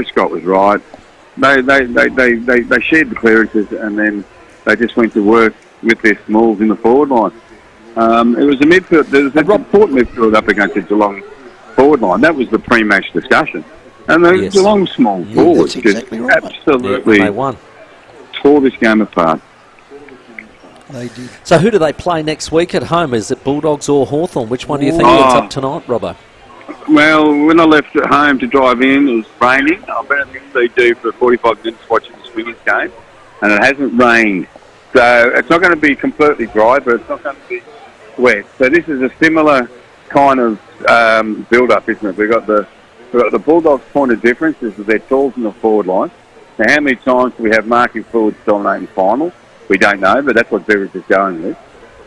Scott was right. They shared the clearances, and then they just went to work with their smalls in the forward line. It was a midfield. There was a Port midfield up against the Geelong forward line. That was the pre-match discussion. And the Geelong small forwards exactly right, absolutely they won. Tore this game apart. They did. So who do they play next week at home? Is it Bulldogs or Hawthorn? Which one do you think gets up tonight, Robbo? Well, when I left at home to drive in, it was raining. I've been at the MCG for 45 minutes watching the Swingers game, and it hasn't rained. So it's not going to be completely dry, but it's not going to be wet. So this is a similar kind of build-up, isn't it? We've got the Bulldogs' point of difference is that they're tall in the forward line. Now, how many times do we have marking forwards dominating finals? We don't know, but that's what Beveridge is going with.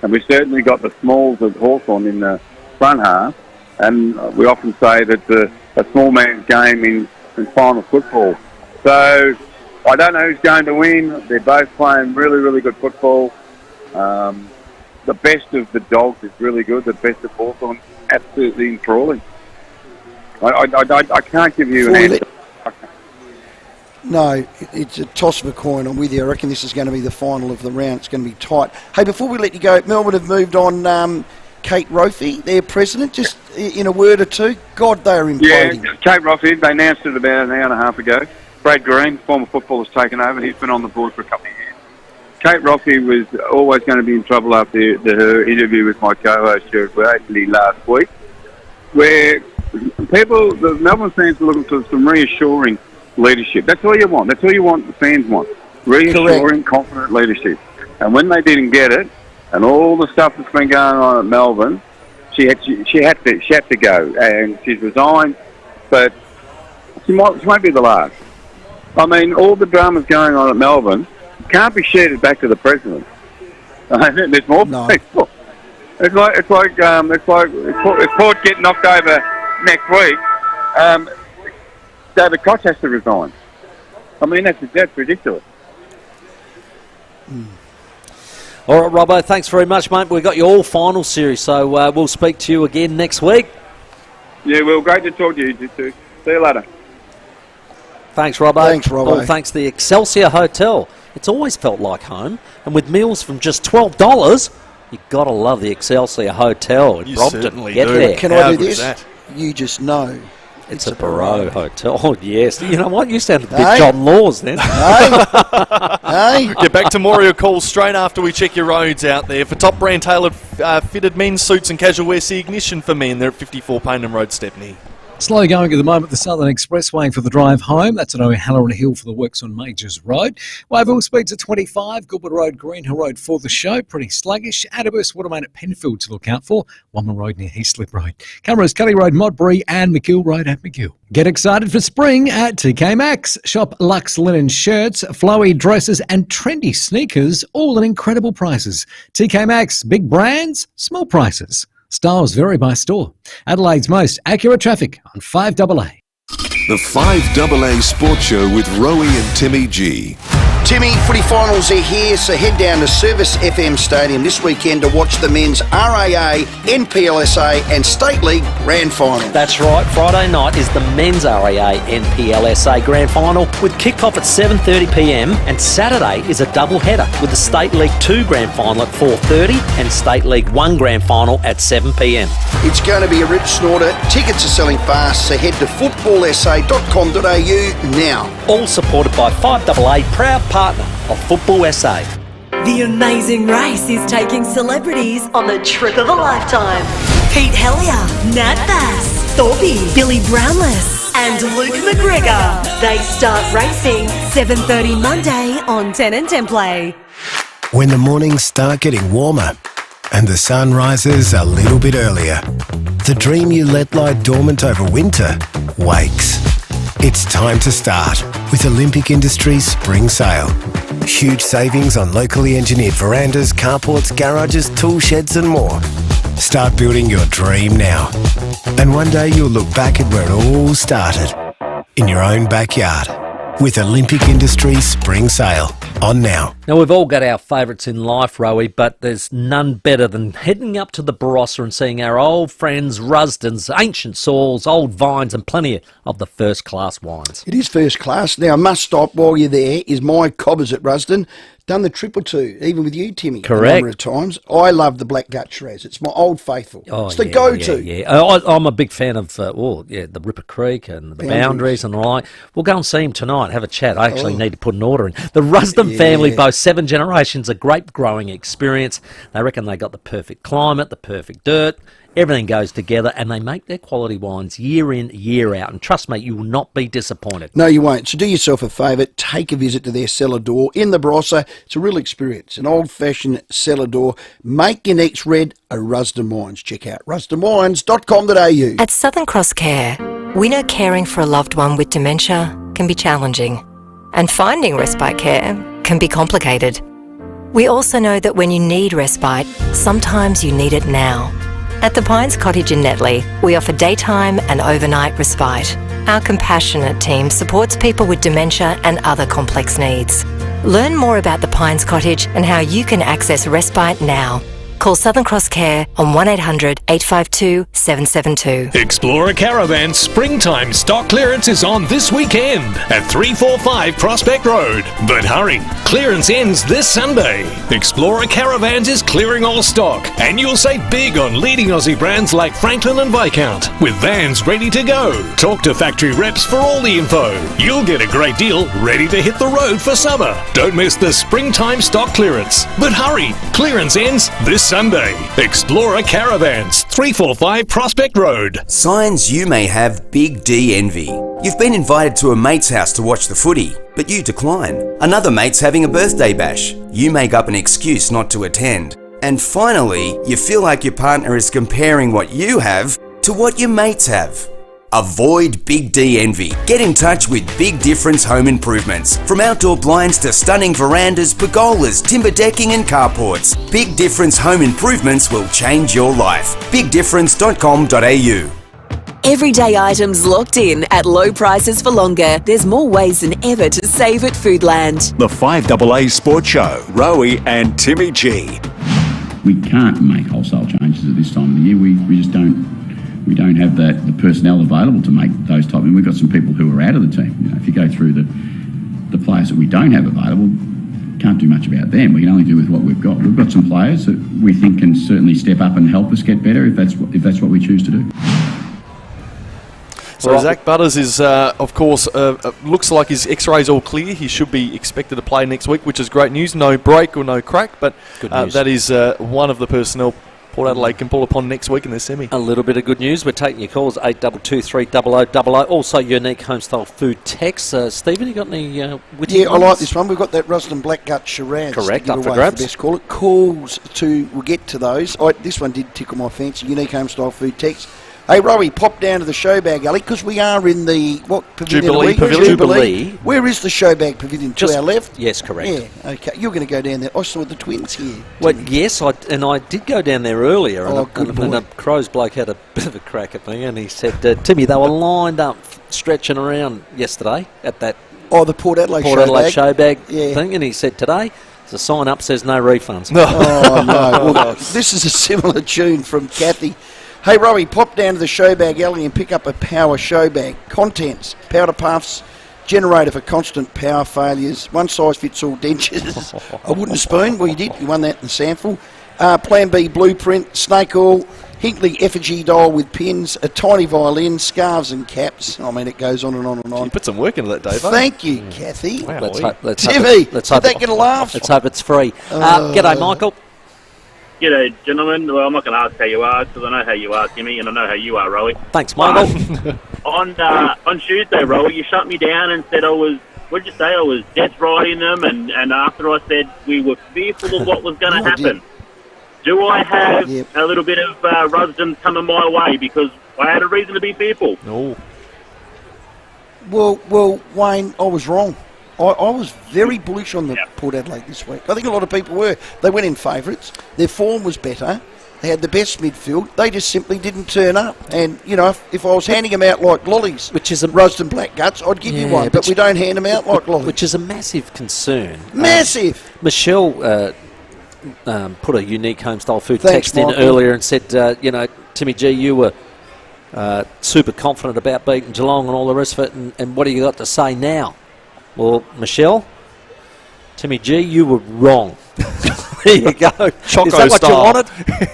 And we've certainly got the smalls of Hawthorn in the front half, and we often say that a small man's game in final football. So I don't know who's going to win. They're both playing really, really good football. The best of the Dogs is really good. The best of Hawthorn, absolutely enthralling. I can't give you an answer. No, it's a toss of a coin. I'm with you. I reckon this is going to be the final of the round. It's going to be tight. Hey, before we let you go, Melbourne have moved on Kate Rowey, their president, just in a word or two. God, they are imploding. Yeah, Kate Rowey, they announced it about an hour and a half ago. Brad Green, former footballer, has taken over. He's been on the board for a couple of years. Kate Rowey was always going to be in trouble after her interview with my co-host, Jared Waitley, last week, where the Melbourne fans were looking for some reassuring leadership. That's all you want. That's all you want. The fans want reassuring, confident leadership. And when they didn't get it, and all the stuff that's been going on at Melbourne, she had to go, and she's resigned. But she won't be the last. I mean, all the drama's going on at Melbourne can't be shared back to the president. There's more people. It's like Port getting knocked over next week. David Koch has to resign. I mean, that's ridiculous. All right, Robbo, thanks very much, mate. We've got your all-final series, so we'll speak to you again next week. Yeah, well, great to talk to you two. See you later. Thanks, Robbo. Thanks, Robbo. All thanks to the Excelsior Hotel. It's always felt like home, and with meals from just $12, you've got to love the Excelsior Hotel in Brompton. Get there. Can I do this? You just know. It's a Barreau Hotel. Oh, yes. You know what? You sounded a bit John Laws then. Hey. Get back to more of your calls straight after we check your roads out there. For top brand tailored fitted men's suits and casual wear, see Ignition for Men. They're at 54 Paynham Road, Stepney. Slow going at the moment, the Southern Expressway for the drive home. That's at O'Halloran Hill for the works on Majors Road. Wavell speeds at 25. Goodwood Road, Greenhill Road for the show. Pretty sluggish. Adderburst Watermain at Penfield to look out for. Womber Road near Heathslip Road. Cameras, Kelly Road, Modbury and McGill Road at McGill. Get excited for spring at TK Maxx. Shop luxe linen shirts, flowy dresses and trendy sneakers, all at incredible prices. TK Maxx, big brands, small prices. Styles vary by store. Adelaide's most accurate traffic on 5AA. The 5AA Sports Show with Rowey and Timmy G. Timmy, footy finals are here, so head down to Service FM Stadium this weekend to watch the men's RAA, NPLSA and State League Grand Final. That's right, Friday night is the men's RAA NPLSA Grand Final with kick-off at 7:30pm, and Saturday is a double-header with the State League 2 Grand Final at 4:30 and State League 1 Grand Final at 7pm. It's going to be a rip snorter. Tickets are selling fast, so head to footballsa.com.au now. All supported by 5AA, proud partner of Football SA. The Amazing Race is taking celebrities on the trip of a lifetime. Pete Hellier, Nat Bass, Thorpe, Billy Brownless and Luke McGregor. They start racing 7:30 Monday on 10 and 10 Play. When the mornings start getting warmer and the sun rises a little bit earlier, the dream you let lie dormant over winter wakes. It's time to start with Olympic Industries Spring Sale. Huge savings on locally engineered verandas, carports, garages, tool sheds and more. Start building your dream now. And one day you'll look back at where it all started, in your own backyard, with Olympic Industries Spring Sale. On now. Now, we've all got our favourites in life, Rowey, but there's none better than heading up to the Barossa and seeing our old friends Rusden's, Ancient Sauls, Old Vines and plenty of the first-class wines. It is first class. Now, a must stop while you're there is my Cobbers at Rusden. Done the trip or two, even with you, Timmy. Correct. A number of times. I love the Black Gut Shiraz. It's my old faithful. It's the go-to. Yeah. I'm a big fan of the Ripper Creek and the Boundaries and all that. We'll go and see him tonight, have a chat. I actually need to put an order in. The Rusden family boasts 7 generations of grape growing experience. They reckon they got the perfect climate, the perfect dirt. Everything goes together, and they make their quality wines year in, year out. And trust me, you will not be disappointed. No, you won't. So do yourself a favour. Take a visit to their cellar door in the Barossa. It's a real experience. An old-fashioned cellar door. Make your next red a Rusden Wines. Check out rusdenwines.com.au. At Southern Cross Care, we know caring for a loved one with dementia can be challenging. And finding respite care can be complicated. We also know that when you need respite, sometimes you need it now. At the Pines Cottage in Netley, we offer daytime and overnight respite. Our compassionate team supports people with dementia and other complex needs. Learn more about the Pines Cottage and how you can access respite now. Call Southern Cross Care on 1800 852 772. Explorer Caravan springtime stock clearance is on this weekend at 345 Prospect Road. But hurry, clearance ends this Sunday. Explorer Caravans is clearing all stock, and you'll save big on leading Aussie brands like Franklin and Viscount, with vans ready to go. Talk to factory reps for all the info. You'll get a great deal ready to hit the road for summer. Don't miss the springtime stock clearance. But hurry, clearance ends this Sunday. Explorer Caravans, 345 Prospect Road. Signs you may have big D envy. You've been invited to a mate's house to watch the footy, but you decline. Another mate's having a birthday bash. You make up an excuse not to attend. And finally, you feel like your partner is comparing what you have to what your mates have. Avoid Big D envy. Get in touch with Big Difference Home Improvements. From outdoor blinds to stunning verandas, pergolas, timber decking and carports, Big Difference Home Improvements will change your life. BigDifference.com.au. Everyday items locked in at low prices for longer. There's more ways than ever to save at Foodland. The 5AA Sports Show, Rowey and Timmy G. We can't make wholesale changes at this time of the year. We just don't. We don't have the personnel available to make those type. And we've got some people who are out of the team. You know, if you go through the players that we don't have available, can't do much about them. We can only do with what we've got. We've got some players that we think can certainly step up and help us get better if that's what we choose to do. So Zach Butters is, of course, looks like his X-ray's all clear. He should be expected to play next week, which is great news. No break or no crack, but that is one of the personnel Port Adelaide can pull upon next week in the semi. A little bit of good news. We're taking your calls, 8223 Also, unique homestyle food text. Stephen, you got any witty Yeah, ones? I like this one. We've got that Rusden Blackgut Shiraz. Correct, to up give for away grabs. the best call it. Calls to, we'll get to those. This one did tickle my fancy. Unique homestyle food text. Hey, Rowey, pop down to the Showbag Alley because we are in the, what pavilion? Jubilee Pavilion. Jubilee. Where is the Showbag Pavilion? To our left? Yes, correct. Yeah, okay. You're going to go down there. I saw the twins here. Well, yes, I did go down there earlier, and a Crows bloke had a bit of a crack at me, and he said, Timmy, they were lined up stretching around yesterday at that the Port Adelaide Showbag thing, and he said today, the sign up says no refunds. Oh, no. Well, this is a similar tune from Kathy. Hey, Rowey, pop down to the Showbag Alley and pick up a power showbag. Contents, powder puffs, generator for constant power failures, one size fits all dentures, a wooden spoon, well you did, you won that in the sample, Plan B blueprint, snake oil, Hinkley effigy doll with pins, a tiny violin, scarves and caps. I mean, it goes on and on and on. You put some work into that, Dave. Thank you, Kathy. Wow, Timmy, did that get a laugh? Let's hope it's free. G'day, Michael. G'day, gentlemen. Well, I'm not going to ask how you are because I know how you are, Timmy, and I know how you are, Rowey. Thanks, Michael. On Tuesday, Rowey, you shut me down and said I was death riding them, and after I said we were fearful of what was going to happen. Do I have a little bit of Rusden coming my way because I had a reason to be fearful? No. Well, Wayne, I was wrong. I was very bullish on the Port Adelaide this week. I think a lot of people were. They went in favourites. Their form was better. They had the best midfield. They just simply didn't turn up. And, you know, if I was handing them out like lollies, which is a Rusden Black Guts, I'd give you one. But we don't hand them out like lollies. Which is a massive concern. Massive! Michelle put a unique homestyle food Thanks, text in Michael. earlier and said, Timmy G, you were super confident about beating Geelong and all the rest of it. And what do you got to say now? Well, Michelle, Timmy G, you were wrong. There you go. Choco Is that what style. you wanted?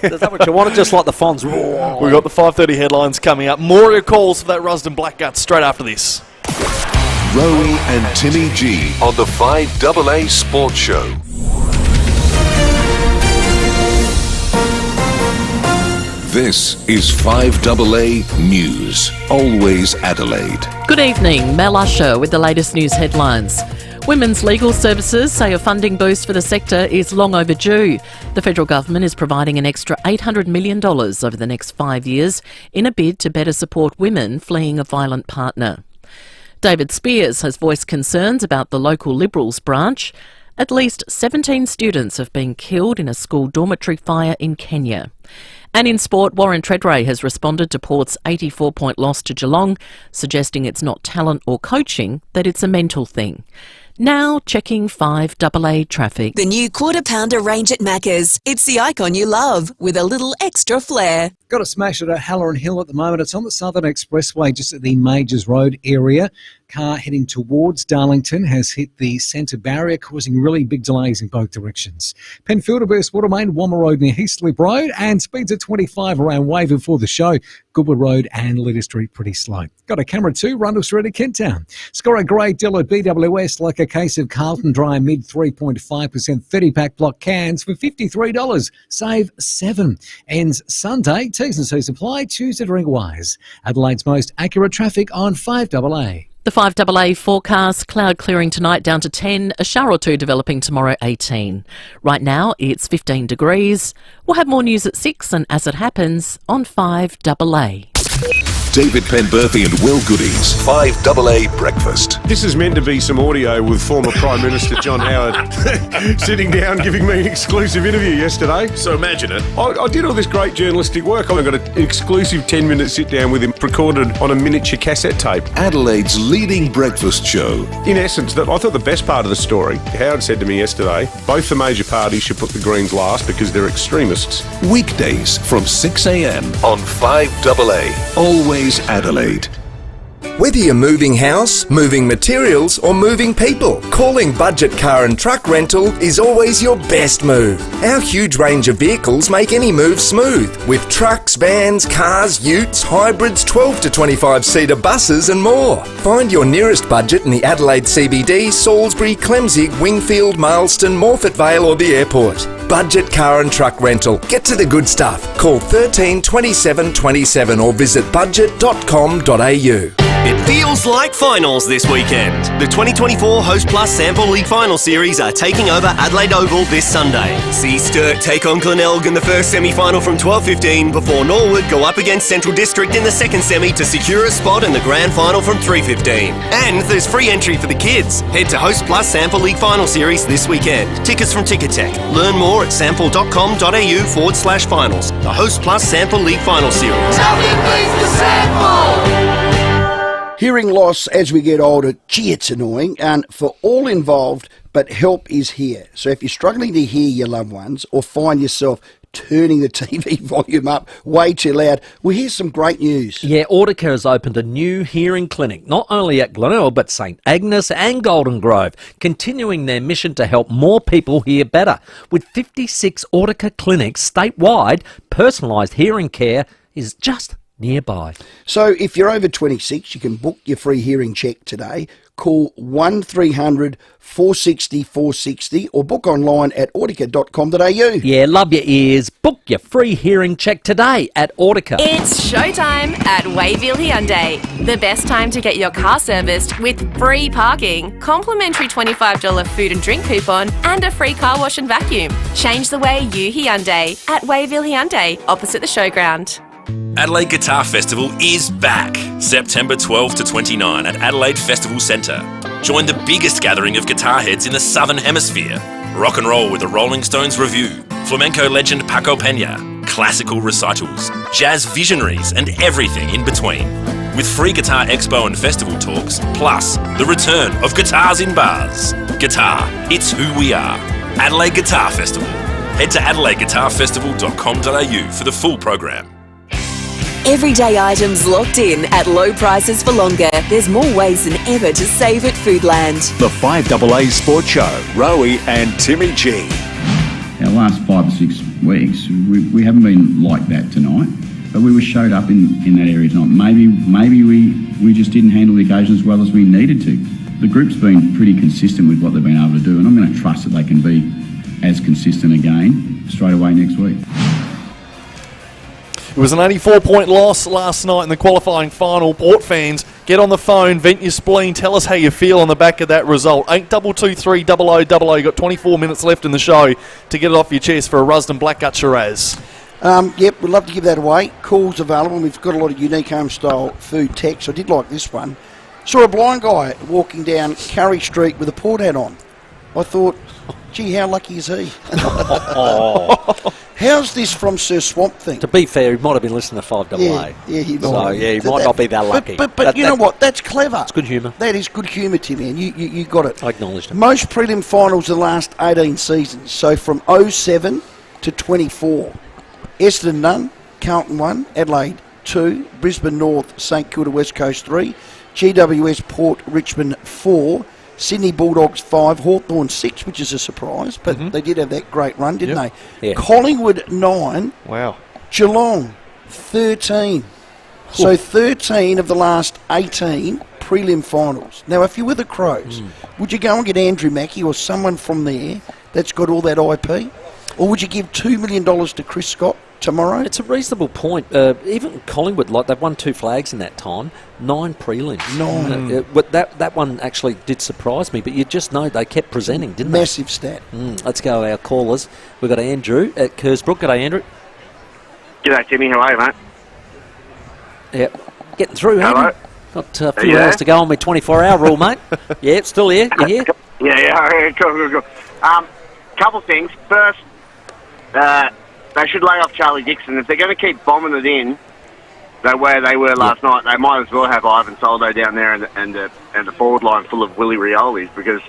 Is that what you wanted? Just like the Fonz. We've got the 5:30 headlines coming up. More of your calls for that Rusden Blackgut straight after this. Rowey and Timmy G on the 5AA Sports Show. This is 5AA News. Always Adelaide. Good evening, Mel Usher with the latest news headlines. Women's legal services say a funding boost for the sector is long overdue. The federal government is providing an extra $800 million over the next 5 years in a bid to better support women fleeing a violent partner. David Spears has voiced concerns about the local Liberals branch. At least 17 students have been killed in a school dormitory fire in Kenya. And in sport, Warren Tredrea has responded to Port's 84-point loss to Geelong, suggesting it's not talent or coaching, that it's a mental thing. Now checking 5AA traffic. The new quarter pounder range at Macca's. It's the icon you love with a little extra flair. Got a smash at Halloran Hill at the moment. It's on the Southern Expressway, just at the Majors Road area. Car heading towards Darlington has hit the centre barrier, causing really big delays in both directions. Penfielder burst Watermain, Wommer Road near Heathslip Road, and speeds at 25 around Wave before the show. Goodwood Road and Leader Street pretty slow. Got a camera too, Rundle Street at Kent Town. Score a great deal at BWS, like a case of Carlton Dry mid 3.5% 30-pack block cans for $53. Save $7. Ends Sunday. T's and C's apply. Tuesday to ring wise. Adelaide's most accurate traffic on 5AA. The 5AA forecast, cloud clearing tonight down to 10, a shower or two developing tomorrow 18. Right now it's 15 degrees. We'll have more news at 6 and as it happens on 5AA. David Penberthy and Will Goodies, 5AA Breakfast. This is meant to be some audio with former Prime Minister John Howard sitting down giving me an exclusive interview yesterday. So imagine it. I did all this great journalistic work. I got an exclusive 10-minute sit-down with him recorded on a miniature cassette tape. Adelaide's leading breakfast show. In essence, I thought the best part of the story, Howard said to me yesterday, both the major parties should put the Greens last because they're extremists. Weekdays from 6 a.m. on 5AA. Always Adelaide. Whether you're moving house, moving materials or moving people, calling Budget Car and Truck Rental is always your best move. Our huge range of vehicles make any move smooth, with trucks, vans, cars, utes, hybrids, 12 to 25-seater buses and more. Find your nearest Budget in the Adelaide CBD, Salisbury, Clemzig, Wingfield, Mailstone, Morfett Vale or the airport. Budget Car and Truck Rental. Get to the good stuff. Call 13 27 27 or visit budget.com.au. It feels like finals this weekend. The 2024 Host Plus Sample League Final Series are taking over Adelaide Oval this Sunday. See Sturt take on Glenelg in the first semi-final from 12:15 before Norwood go up against Central District in the second semi to secure a spot in the grand final from 3:15. And there's free entry for the kids. Head to Host Plus Sample League Final Series this weekend. Tickets from Ticketek. Learn more at sample.com.au/finals. The Host Plus Sample League Final Series. Nothing beats the sample! Hearing loss as we get older, gee, it's annoying, and for all involved, but help is here. So if you're struggling to hear your loved ones or find yourself turning the TV volume up way too loud, well, here's some great news. Yeah, Audica has opened a new hearing clinic, not only at Glenelg, but St Agnes and Golden Grove, continuing their mission to help more people hear better. With 56 Audica clinics statewide, personalised hearing care is just nearby. So if you're over 26, you can book your free hearing check today. Call 1300 460 460 or book online at audica.com.au. Yeah, love your ears. Book your free hearing check today at Audica. It's showtime at Wayville Hyundai. The best time to get your car serviced with free parking, complimentary $25 food and drink coupon and a free car wash and vacuum. Change the way you Hyundai at Wayville Hyundai, opposite the showground. Adelaide Guitar Festival is back, September 12 to 29 at Adelaide Festival Centre. Join the biggest gathering of guitar heads in the Southern Hemisphere. Rock and roll with the Rolling Stones Review, flamenco legend Paco Peña, classical recitals, jazz visionaries and everything in between. With free guitar expo and festival talks, plus the return of Guitars in Bars. Guitar, it's who we are. Adelaide Guitar Festival. Head to adelaideguitarfestival.com.au for the full program. Everyday items locked in at low prices for longer. There's more ways than ever to save at Foodland. The 5AA Sports Show, Rowey and Timmy G. Our last 5 or 6 weeks, we haven't been like that tonight, but we were showed up in that area tonight. Maybe we just didn't handle the occasion as well as we needed to. The group's been pretty consistent with what they've been able to do, and I'm going to trust that they can be as consistent again straight away next week. It was an 84-point loss last night in the qualifying final. Port fans, get on the phone, vent your spleen, tell us how you feel on the back of that result. 8223 0000. Got 24 minutes left in the show to get it off your chest for a Rusden Blackgut Shiraz. Yep, we'd love to give that away. Calls available. We've got a lot of unique home-style food techs. I did like this one. Saw a blind guy walking down Curry Street with a Port hat on. I thought, gee, how lucky is he? How's this from Sir Swamp Thing? To be fair, he might have been listening to 5AA. Yeah, he might. So, he might not be that lucky. But you know what? That's clever. It's good humour. That is good humour, Timmy, and you got it. I acknowledged it. Most prelim finals in the last 18 seasons. So from 07 to 24. Essendon none, Carlton 1, Adelaide 2, Brisbane North, St Kilda West Coast 3, GWS Port Richmond 4, Sydney Bulldogs 5, Hawthorn 6, which is a surprise, but they did have that great run, didn't they? Yeah. Collingwood 9, Wow. Geelong 13. So 13 of the last 18 prelim finals. Now, if you were the Crows, would you go and get Andrew Mackey or someone from there that's got all that IP? Or would you give $2 million to Chris Scott tomorrow? It's a reasonable point. Even Collingwood, like they've won 2 flags in that time, 9 prelims. 9. But that one actually did surprise me, but you just know they kept presenting, didn't they? Massive stat. Let's go with our callers. We've got Andrew at Kersbrook. G'day, Andrew. G'day, Timmy. How are you, mate? Yep. Getting through, Hello. haven't you? Got a few hours to go on my 24-hour rule, mate. Yeah, still here. You here? Yeah, cool. Couple things. First, they should lay off Charlie Dixon. If they're going to keep bombing it in the way they were last night, they might as well have Ivan Soldo down there and the forward line full of Willie Riolis, because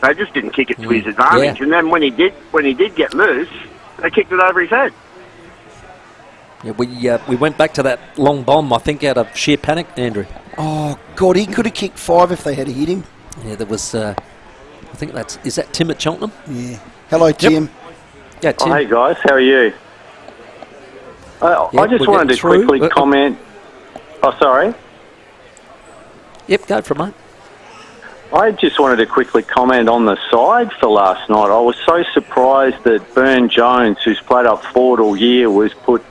they just didn't kick it to his advantage. Yeah. And then when he did get loose, they kicked it over his head. Yeah, we went back to that long bomb, I think, out of sheer panic, Andrew. Oh, God, he could have kicked 5 if they had hit him. Yeah, there was, I think is that Tim at Cheltenham? Yeah. Hello, Tim. Yeah, Tim. Oh, hey, guys, how are you? I just wanted to quickly comment. Oh, sorry. Yep, go for it, mate. I just wanted to quickly comment on the side for last night. I was so surprised that Byrne Jones, who's played up forward all year, was put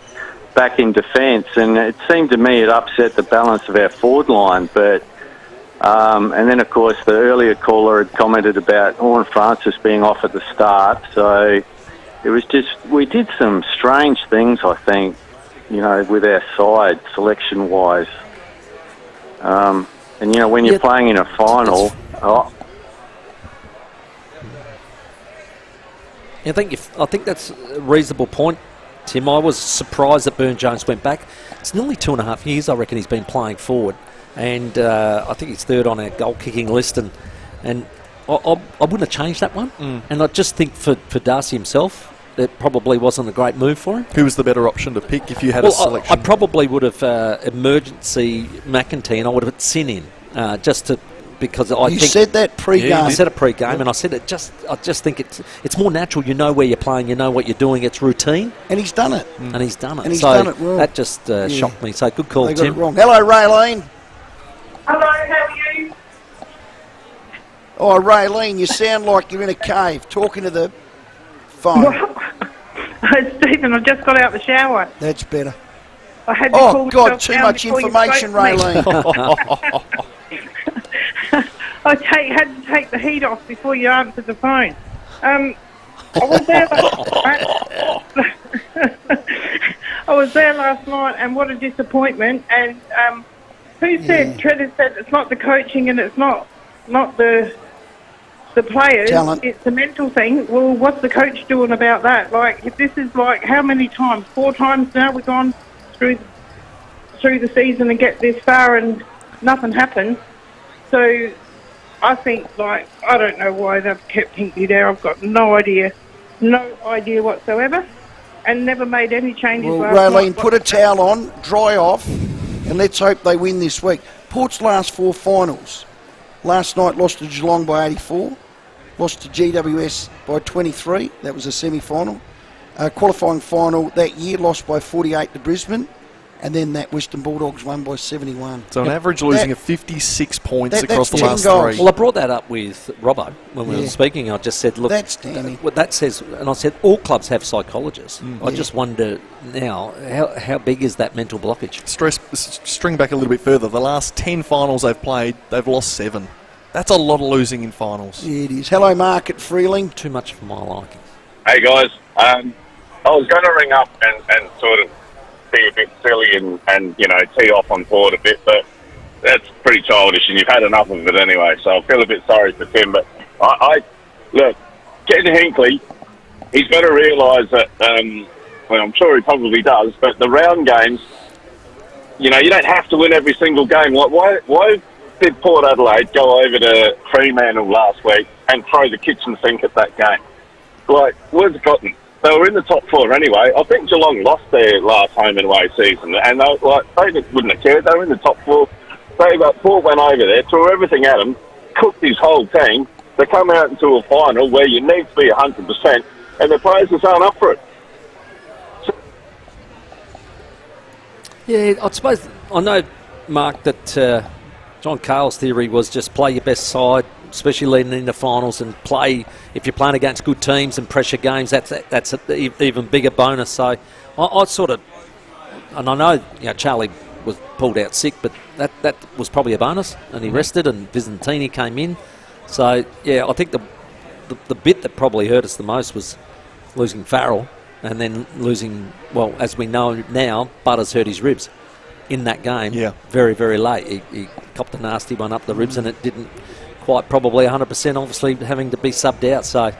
back in defence, and it seemed to me it upset the balance of our forward line. But and then, of course, the earlier caller had commented about Owen Francis being off at the start, so it was just, we did some strange things, I think, with our side, selection-wise. And, when you're playing in a final... I think that's a reasonable point, Tim. I was surprised that Byrne Jones went back. It's nearly 2.5 years, I reckon, he's been playing forward. And I think he's third on our goal-kicking list. And I wouldn't have changed that one. And I just think for Darcy himself, it probably wasn't a great move for him. Who was the better option to pick if you had a selection? I probably would have emergency McEntee, and I would have put Sin in just to, because I think... You said that pre-game. Yeah, I said it pre-game, and I said I just think it's more natural. You know where you're playing, you know what you're doing. It's routine. And he's done it. And he's done it. And he's done it well. That just shocked me. So good call, They got Tim. it wrong. Hello, Raylene. Hello, how are you? Oh, Raylene, you sound like you're in a cave talking to the phone. Stephen, I just got out of the shower. That's better. I had to cool God, myself too down much before you information, spoke to me. Raylene. I had to take the heat off before you answered the phone. I was there last night. I was there last night, and what a disappointment. And who said? Treader said it's not the coaching and it's not the players. Talent. It's a mental thing. Well, what's the coach doing about that? Like, if this is like how many times? 4 times now we've gone through the season and get this far and nothing happened. So I think, I don't know why they've kept Hinkley there. I've got no idea whatsoever, and never made any changes. Well, last Raylene, night. put a towel on, dry off, and let's hope they win this week. Port's last 4 finals. Last night lost to Geelong by 84, lost to GWS by 23. That was a semi-final. Qualifying final that year, lost by 48 to Brisbane. And then that Western Bulldogs won by 71. So an average losing of 56 points across the last 10 3. Well, I brought that up with Robbo when we were speaking. I just said, look, that's damning. What that says, and I said, all clubs have psychologists. I just wonder now, how big is that mental blockage? String back a little bit further. The last 10 finals they've played, they've lost 7. That's a lot of losing in finals. Yeah, it is. Hello, Mark at Freeling. Too much for my liking. Hey, guys. I was going to ring up and sort of be a bit silly and tee off on Port a bit, but that's pretty childish, and you've had enough of it anyway. So I feel a bit sorry for Tim. But I look, Ken Hinkley, he's got to realise that. Well, I'm sure he probably does. But the round games, you don't have to win every single game. Like why did Port Adelaide go over to Fremantle last week and throw the kitchen sink at that game? Like, where's it gotten? They were in the top 4 anyway. I think Geelong lost their last home and away season, and they wouldn't have cared. They were in the top 4. Port went over there, threw everything at them, cooked his whole team. They come out into a final where you need to be 100%, and the players just aren't up for it. Yeah, I suppose I know, Mark, that John Cale's theory was just play your best side, especially leading into finals, and play if you're playing against good teams and pressure games. That's an even bigger bonus. So I sort of, and I know Charlie was pulled out sick, but that was probably a bonus, and he rested, and Vizantini came in. So yeah, I think the bit that probably hurt us the most was losing Farrell, and then losing, well, as we know now, Butters hurt his ribs in that game. Yeah, very, very late. He copped a nasty one up the ribs, and it didn't quite probably 100%, obviously having to be subbed out. So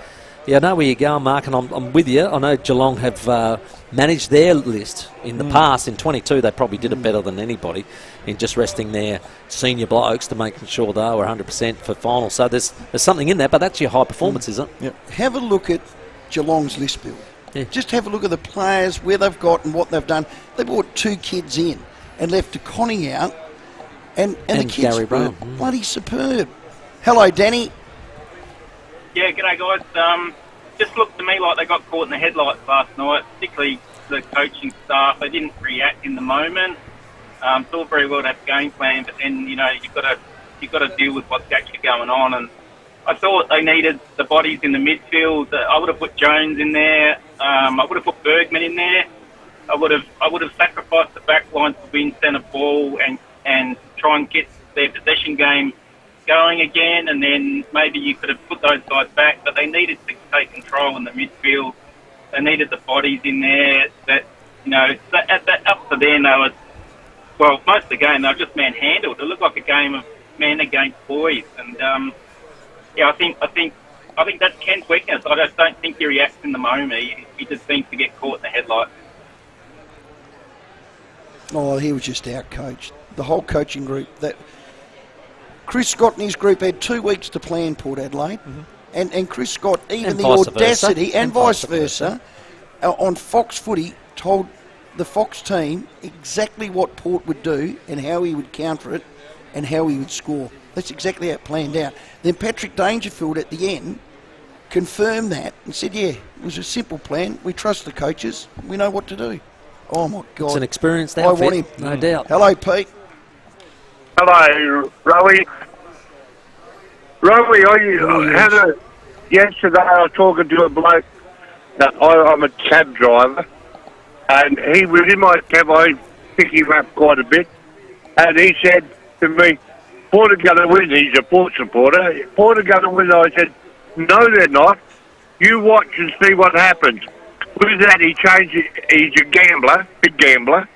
yeah, I know where you're going, Mark, and I'm with you. I know Geelong have managed their list in the past. In 22, they probably did it better than anybody in just resting their senior blokes to making sure they were 100% for final. So there's something in there, but that's your high performance, isn't it? Yep. Have a look at Geelong's list, Bill. Yeah. Just have a look at the players, where they've got and what they've done. They brought 2 kids in and left DeConning out, and the kids Gary were Brown. bloody superb. Hello, Danny. Yeah, g'day guys. Just looked to me like they got caught in the headlights last night, particularly the coaching staff. They didn't react in the moment. Thought very well to have a game plan, but then you've got to deal with what's actually going on. And I thought they needed the bodies in the midfield. I would have put Jones in there. I would have put Bergman in there. I would have sacrificed the back line to win centre ball and try and get their possession game going again, and then maybe you could have put those guys back, but they needed to take control in the midfield. They needed the bodies in there that, up to then they were, well, most of the game they were just manhandled. It looked like a game of men against boys, and I think that's Ken's weakness. I just don't think he reacts in the moment. He just seems to get caught in the headlights. Oh, he was just out-coached. The whole coaching group. That Chris Scott and his group had 2 weeks to plan Port Adelaide, and Chris Scott, even the audacity, and vice versa, on Fox Footy, told the Fox team exactly what Port would do and how he would counter it and how he would score. That's exactly how it planned out. Then Patrick Dangerfield at the end confirmed that and said, yeah, it was a simple plan. We trust the coaches. We know what to do. Oh, my God. It's an experienced outfit, I want him. No doubt. Hello, Pete. Hello, Rowey. Rowey, yesterday I was talking to a bloke. I'm a cab driver, and he was in my cab. I pick him up quite a bit, and he said to me, Port are going to win. He's a Port supporter. Port are going to win. I said, no, they're not. You watch and see what happens. With that, he changed it. He's a gambler, big gambler.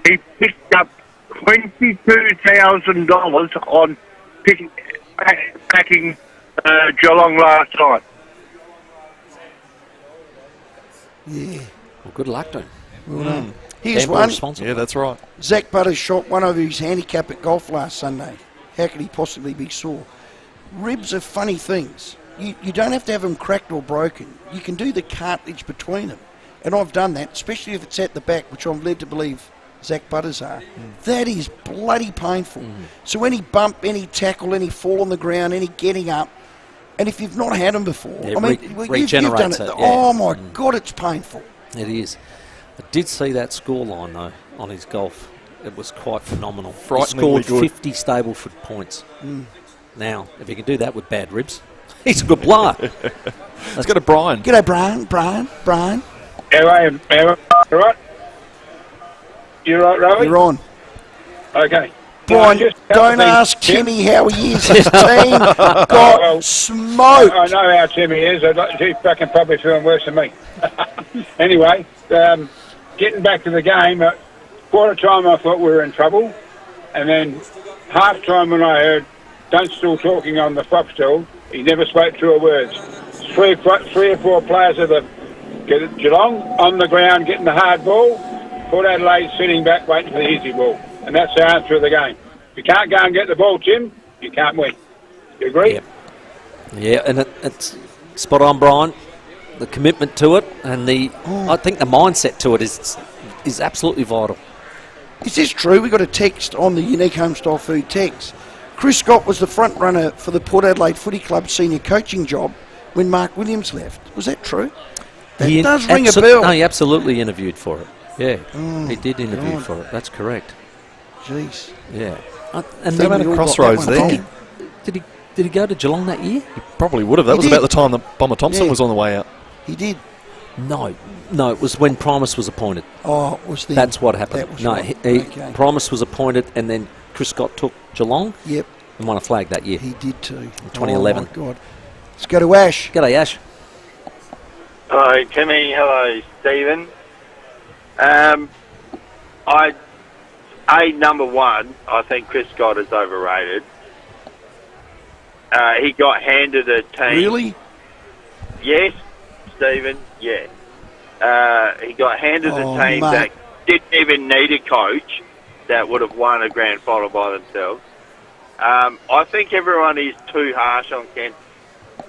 He picked up $22,000 on packing Geelong last night. Yeah. Well, good luck to him. Well done. Here's one. Yeah, that's right. Zach Butters shot one over his handicap at golf last Sunday. How could he possibly be sore? Ribs are funny things. You don't have to have them cracked or broken. You can do the cartilage between them. And I've done that, especially if it's at the back, which I'm led to believe Zach Butters are. That is bloody painful. So any bump, any tackle, any fall on the ground, any getting up, and if you've not had them before, Yeah, I mean, you've done it. it, yeah. Oh, my God, it's painful. It is. I did see that scoreline, though, on his golf. It was quite phenomenal. He Frighteningly scored good. 50 Stableford points. Now, if he can do that with bad ribs, he's a good player. Let's go to Brian. G'day, Brian. How are you? You right? You right, Rowey? You're on. Okay. Brian, don't ask Timmy how he is. His team got smoked. I know how Timmy is. He's fucking probably feeling worse than me. Anyway, getting back to the game, quarter time I thought we were in trouble. And then half-time when I heard Dunstall talking on the Foxtel, he never spoke 2 words. Three or four players of the Geelong on the ground getting the hard ball. Port Adelaide sitting back waiting for the easy ball. And that's the answer of the game. If you can't go and get the ball, Tim, you can't win. You agree? Yeah, and it's spot on, Brian. The commitment to it and I think the mindset to it is absolutely vital. Is this true? We got a text on the Unique Homestyle Food text. Chris Scott was the front runner for the Port Adelaide Footy Club senior coaching job when Mark Williams left. Was that true? That does ring a bell. No, he absolutely interviewed for it. Yeah, he did interview for it. That's correct. Jeez. Yeah. And they made a crossroads there. Did he go to Geelong that year? He probably would have. That was about the time that Bomber Thompson was on the way out. He did. No, it was when Primus was appointed. Oh, it was then. That's what happened. That was no, right. Primus was appointed, and then Chris Scott took Geelong. Yep. And won a flag that year. He did too. In 2011. Oh, my God. Let's go to Ash. G'day, Ash. Hello, Timmy. Hello, Stephen. Number one, I think Chris Scott is overrated. He got handed a team. Really? Yes, Stephen, yeah. He got handed a team that didn't even need a coach that would have won a grand final by themselves. I think everyone is too harsh on Kent.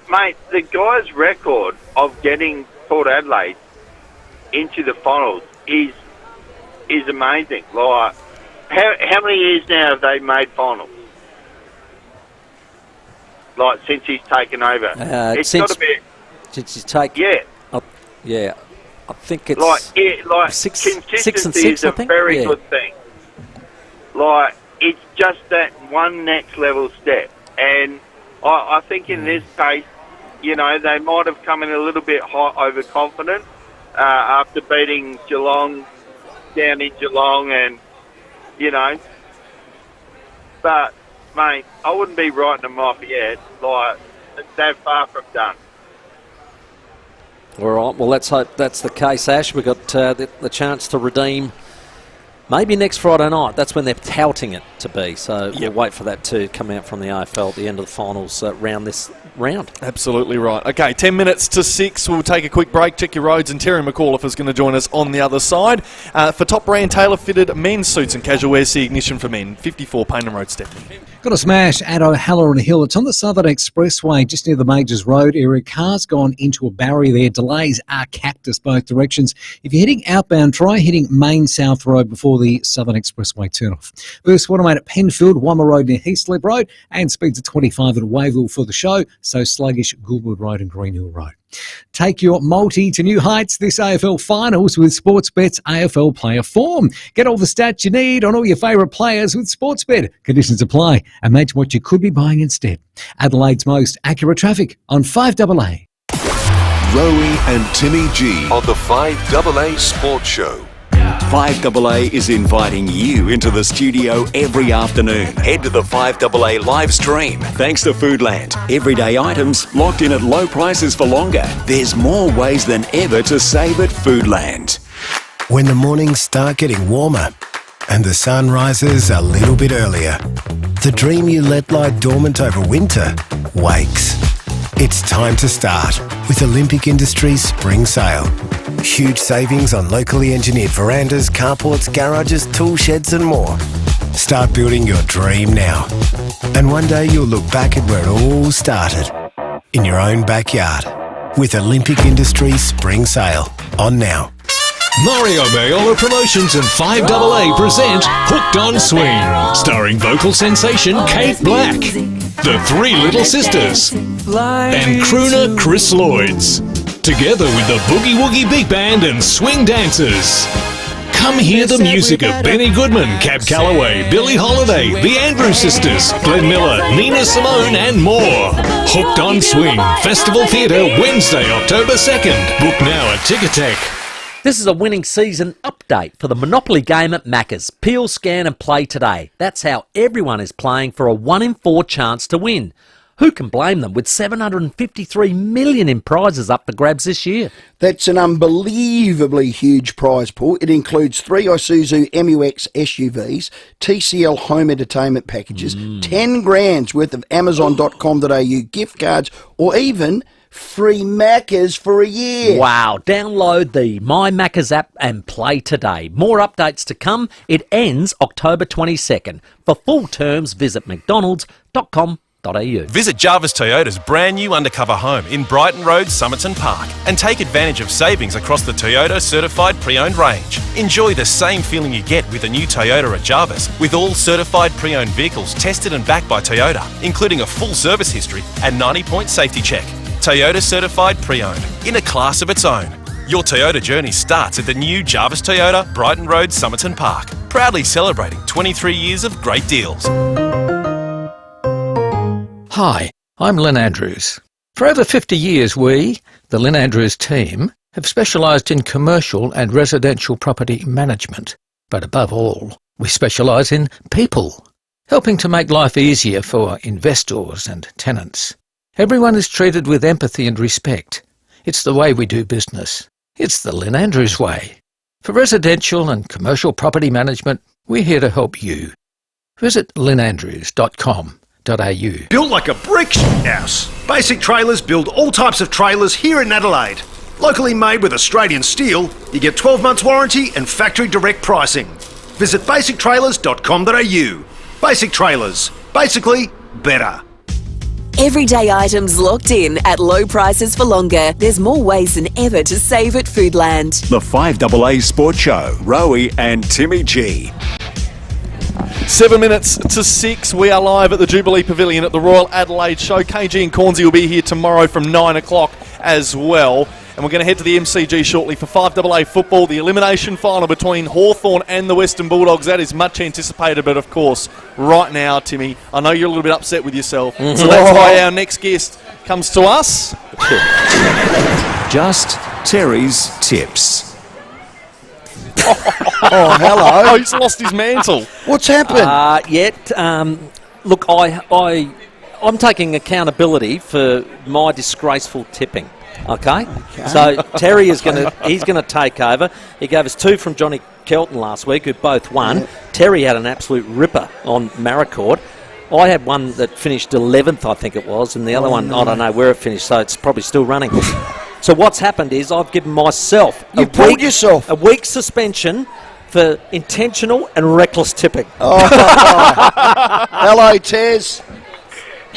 Mate, the guy's record of getting Port Adelaide into the finals is amazing. Like, how many years now have they made finals? Like, since he's taken over? It's got to be... Since he's taken... Yeah. I think it's... Consistency is a very good thing. Like, it's just that one next level step. And I think in this case, you know, they might have come in a little bit overconfident after beating Geelong down in Geelong and, you know. But, mate, I wouldn't be writing them off yet. Like, they're far from done. All right, well, let's hope that's the case, Ash. We've got the chance to redeem maybe next Friday night. That's when they're touting it to be. So we'll wait for that to come out from the AFL at the end of the finals round this round. Absolutely right. Okay, 10 minutes to 6. We'll take a quick break. Check your roads, and Terry McAuliffe is going to join us on the other side. For top brand tailor-fitted men's suits and casual wear, see Ignition for Men, 54 Payneham Road, Stepney. Got a smash at O'Halloran Hill. It's on the Southern Expressway, just near the Majors Road area. Cars gone into a barrier there. Delays are cactus both directions. If you're heading outbound, try hitting Main South Road before the Southern Expressway turn-off. Burst water made at Penfield, Wammer Road near Heathslip Road, and speeds at 25 at Wavell for the show, so sluggish Goulwood Road and Greenhill Road. Take your multi to new heights this AFL Finals with Sportsbet's AFL Player Form. Get all the stats you need on all your favourite players with Sportsbet. Conditions apply. Imagine what you could be buying instead. Adelaide's most accurate traffic on 5AA. Rowey and Timmy G on the 5AA Sports Show. 5AA is inviting you into the studio every afternoon. Head to the 5AA live stream. Thanks to Foodland. Everyday items locked in at low prices for longer. There's more ways than ever to save at Foodland. When the mornings start getting warmer and the sun rises a little bit earlier, the dream you let lie dormant over winter wakes. It's time to start with Olympic Industries Spring Sale. Huge savings on locally engineered verandas, carports, garages, tool sheds and more. Start building your dream now. And one day you'll look back at where it all started. In your own backyard. With Olympic Industries Spring Sale. On now. Mario Mayola Promotions and 5AA present Hooked on Swing, starring vocal sensation Kate Black, the Three Little Sisters, and crooner Chris Lloyds, together with the Boogie Woogie Big Band and Swing Dancers. Come hear the music of Benny Goodman, Cab Calloway, Billie Holiday, the Andrews Sisters, Glenn Miller, Nina Simone and more. Hooked on Swing, Festival Theatre, Wednesday, October 2nd. Book now at Ticketek. This is a winning season update for the Monopoly game at Macca's. Peel, scan and play today. That's how everyone is playing for a 1 in 4 chance to win. Who can blame them with $753 million in prizes up for grabs this year? That's an unbelievably huge prize pool. It includes 3 Isuzu MUX SUVs, TCL home entertainment packages, 10 grand's worth of Amazon.com.au gift cards, or even free Maccas for a year. Wow. Download the My Maccas app and play today. More updates to come. It ends October 22nd. For full terms, visit mcdonalds.com.au. Visit Jarvis Toyota's brand new undercover home in Brighton Road, Somerton Park, and take advantage of savings across the Toyota certified pre-owned range. Enjoy the same feeling you get with a new Toyota at Jarvis, with all certified pre-owned vehicles tested and backed by Toyota, including a full service history and 90-point safety check. Toyota certified pre-owned, in a class of its own. Your Toyota journey starts at the new Jarvis Toyota, Brighton Road, Somerton Park, proudly celebrating 23 years of great deals. Hi, I'm Lynn Andrews. For over 50 years we, the Lynn Andrews team, have specialised in commercial and residential property management. But above all, we specialise in people, helping to make life easier for investors and tenants. Everyone is treated with empathy and respect. It's the way we do business. It's the Lynn Andrews way. For residential and commercial property management, we're here to help you. Visit lynnandrews.com. Built like a brick house. Basic Trailers build all types of trailers here in Adelaide. Locally made with Australian steel, you get 12 months warranty and factory direct pricing. Visit basictrailers.com.au. Basic Trailers. Basically, better. Everyday items locked in at low prices for longer. There's more ways than ever to save at Foodland. The 5AA Sports Show, Rowey and Timmy G. 7 minutes to 6. We are live at the Jubilee Pavilion at the Royal Adelaide Show. KG and Cornsey will be here tomorrow from 9 o'clock as well. And we're going to head to the MCG shortly for 5AA football, the elimination final between Hawthorn and the Western Bulldogs. That is much anticipated, but of course, right now, Timmy, I know you're a little bit upset with yourself. So that's why our next guest comes to us. Just Terry's tips. Oh, hello. Oh, he's lost his mantle. What's happened? Look, I'm taking accountability for my disgraceful tipping. Okay? So Terry is he's gonna take over. He gave us 2 from Johnny Kelton last week, who both won. Yeah. Terry had an absolute ripper on Maricourt. I had one that finished 11th, I think it was, and the other one, I don't know where it finished, so it's probably still running. So what's happened is I've given myself a week suspension for intentional and reckless tipping. Oh. Hello, Tez.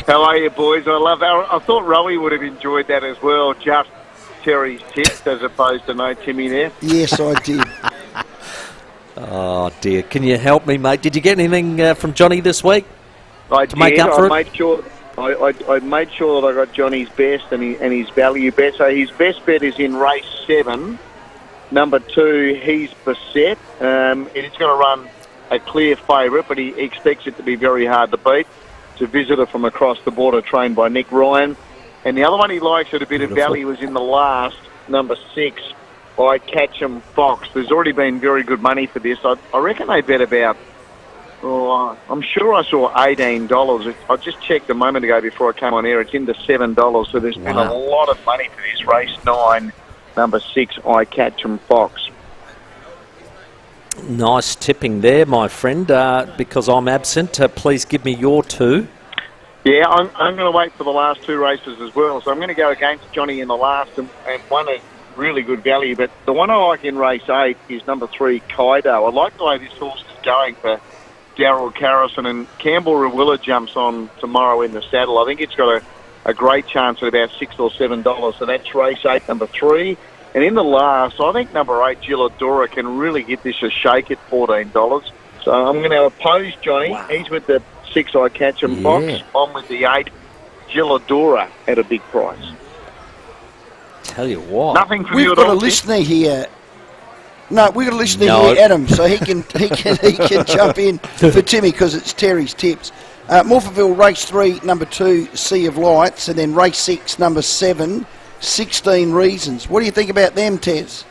How are you, boys? I thought Rowey would have enjoyed that as well, just Terry's tips as opposed to no Timmy there. Yes, I did. Oh, dear. Can you help me, mate? Did you get anything from Johnny this week? I to make up for it? I made sure that I got Johnny's best and his value bet. So his best bet is in race 7. Number 2, he's beset. It's going to run a clear favourite, but he expects it to be very hard to beat. It's a visitor from across the border, trained by Nick Ryan. And the other one he likes at a bit of value was in the last, number 6, I Catch 'em Fox. There's already been very good money for this. I reckon they bet about, I'm sure I saw $18. I just checked a moment ago before I came on air. It's into $7. So there's been a lot of money for this race 9, number 6, I Catch 'em Fox. Nice tipping there, my friend. Because I'm absent, please give me your 2. Yeah, I'm going to wait for the last 2 races as well. So I'm going to go against Johnny in the last, and one is really good value. But the one I like in race 8 is number 3, Kaido. I like the way this horse is going for Darryl Carrison, and Campbell Rawilla jumps on tomorrow in the saddle. I think it's got a great chance at about $6 or $7. So that's race 8, number 3. And in the last, I think number 8, Gilladora, can really get this a shake at $14. So I'm going to oppose Johnny. Wow. He's with the 6, I Catch 'em Fox. I'm with the 8, Gilladora, at a big price. Tell you what. Nothing from We've you at got all, a listener here. No, we've got a listener here, Adam, so he can jump in for Timmy because it's Terry's tips. Morphettville, race 3, number 2, Sea of Lights, and then race 6, number 7, 16 Reasons. What do you think about them, Tez?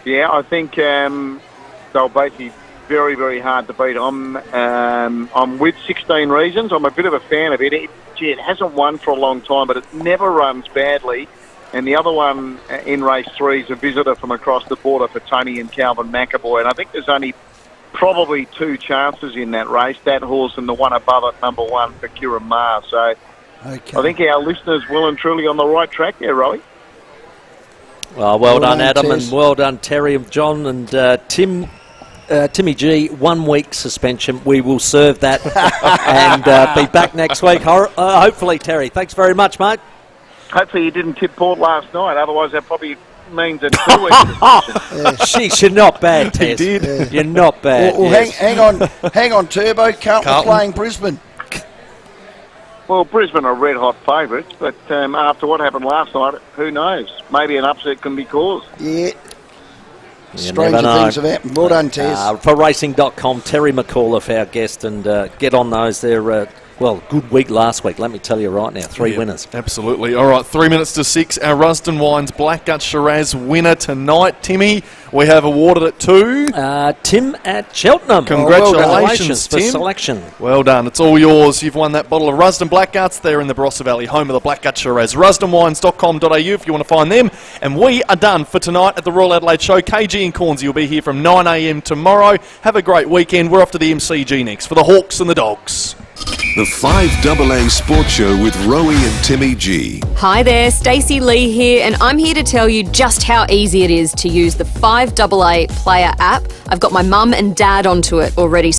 Yeah, I think they'll both be very, very hard to beat. I'm with 16 Reasons. I'm a bit of a fan of it. It it hasn't won for a long time, but it never runs badly. And the other one in race 3 is a visitor from across the border for Tony and Calvin McAvoy. And I think there's only probably 2 chances in that race, that horse and the one above it, number 1 for Kieran Maher. So okay. I think our listeners well and truly on the right track there, Rowey. Well done, Adam, and well done, Terry and John and Timmy G. 1 week suspension. We will serve that and be back next week. Hopefully, Terry. Thanks very much, mate. Hopefully, you didn't tip Port last night. Otherwise, that probably means a 2 week suspension. Sheesh, you're not bad, Tess. He did. Yeah. You're not bad. Well, yes. hang on, Turbo. Carlton playing Brisbane. Well, Brisbane are red-hot favourites, but after what happened last night, who knows? Maybe an upset can be caused. Yeah. You Stranger things have happened. Well done, Tess. For racing.com, Terry McAuliffe, our guest, and get on those. They're, good week last week, let me tell you right now. 3 winners. Absolutely. All right, 3 minutes to 6. Our Rusden Wines Blackgut Shiraz winner tonight. Timmy, we have awarded it to... Tim at Cheltenham. Congratulations, for Tim. selection. Well done. It's all yours. You've won that bottle of Rusden Blackguts there in the Barossa Valley, home of the Blackgut Shiraz. RusdenWines.com.au if you want to find them. And we are done for tonight at the Royal Adelaide Show. KG and Cornsey will be here from 9 a.m. tomorrow. Have a great weekend. We're off to the MCG next for the Hawks and the Dogs. The 5AA Sports Show with Rowey and Timmy G. Hi there, Stacey Lee here, and I'm here to tell you just how easy it is to use the 5AA Player app. I've got my mum and dad onto it already.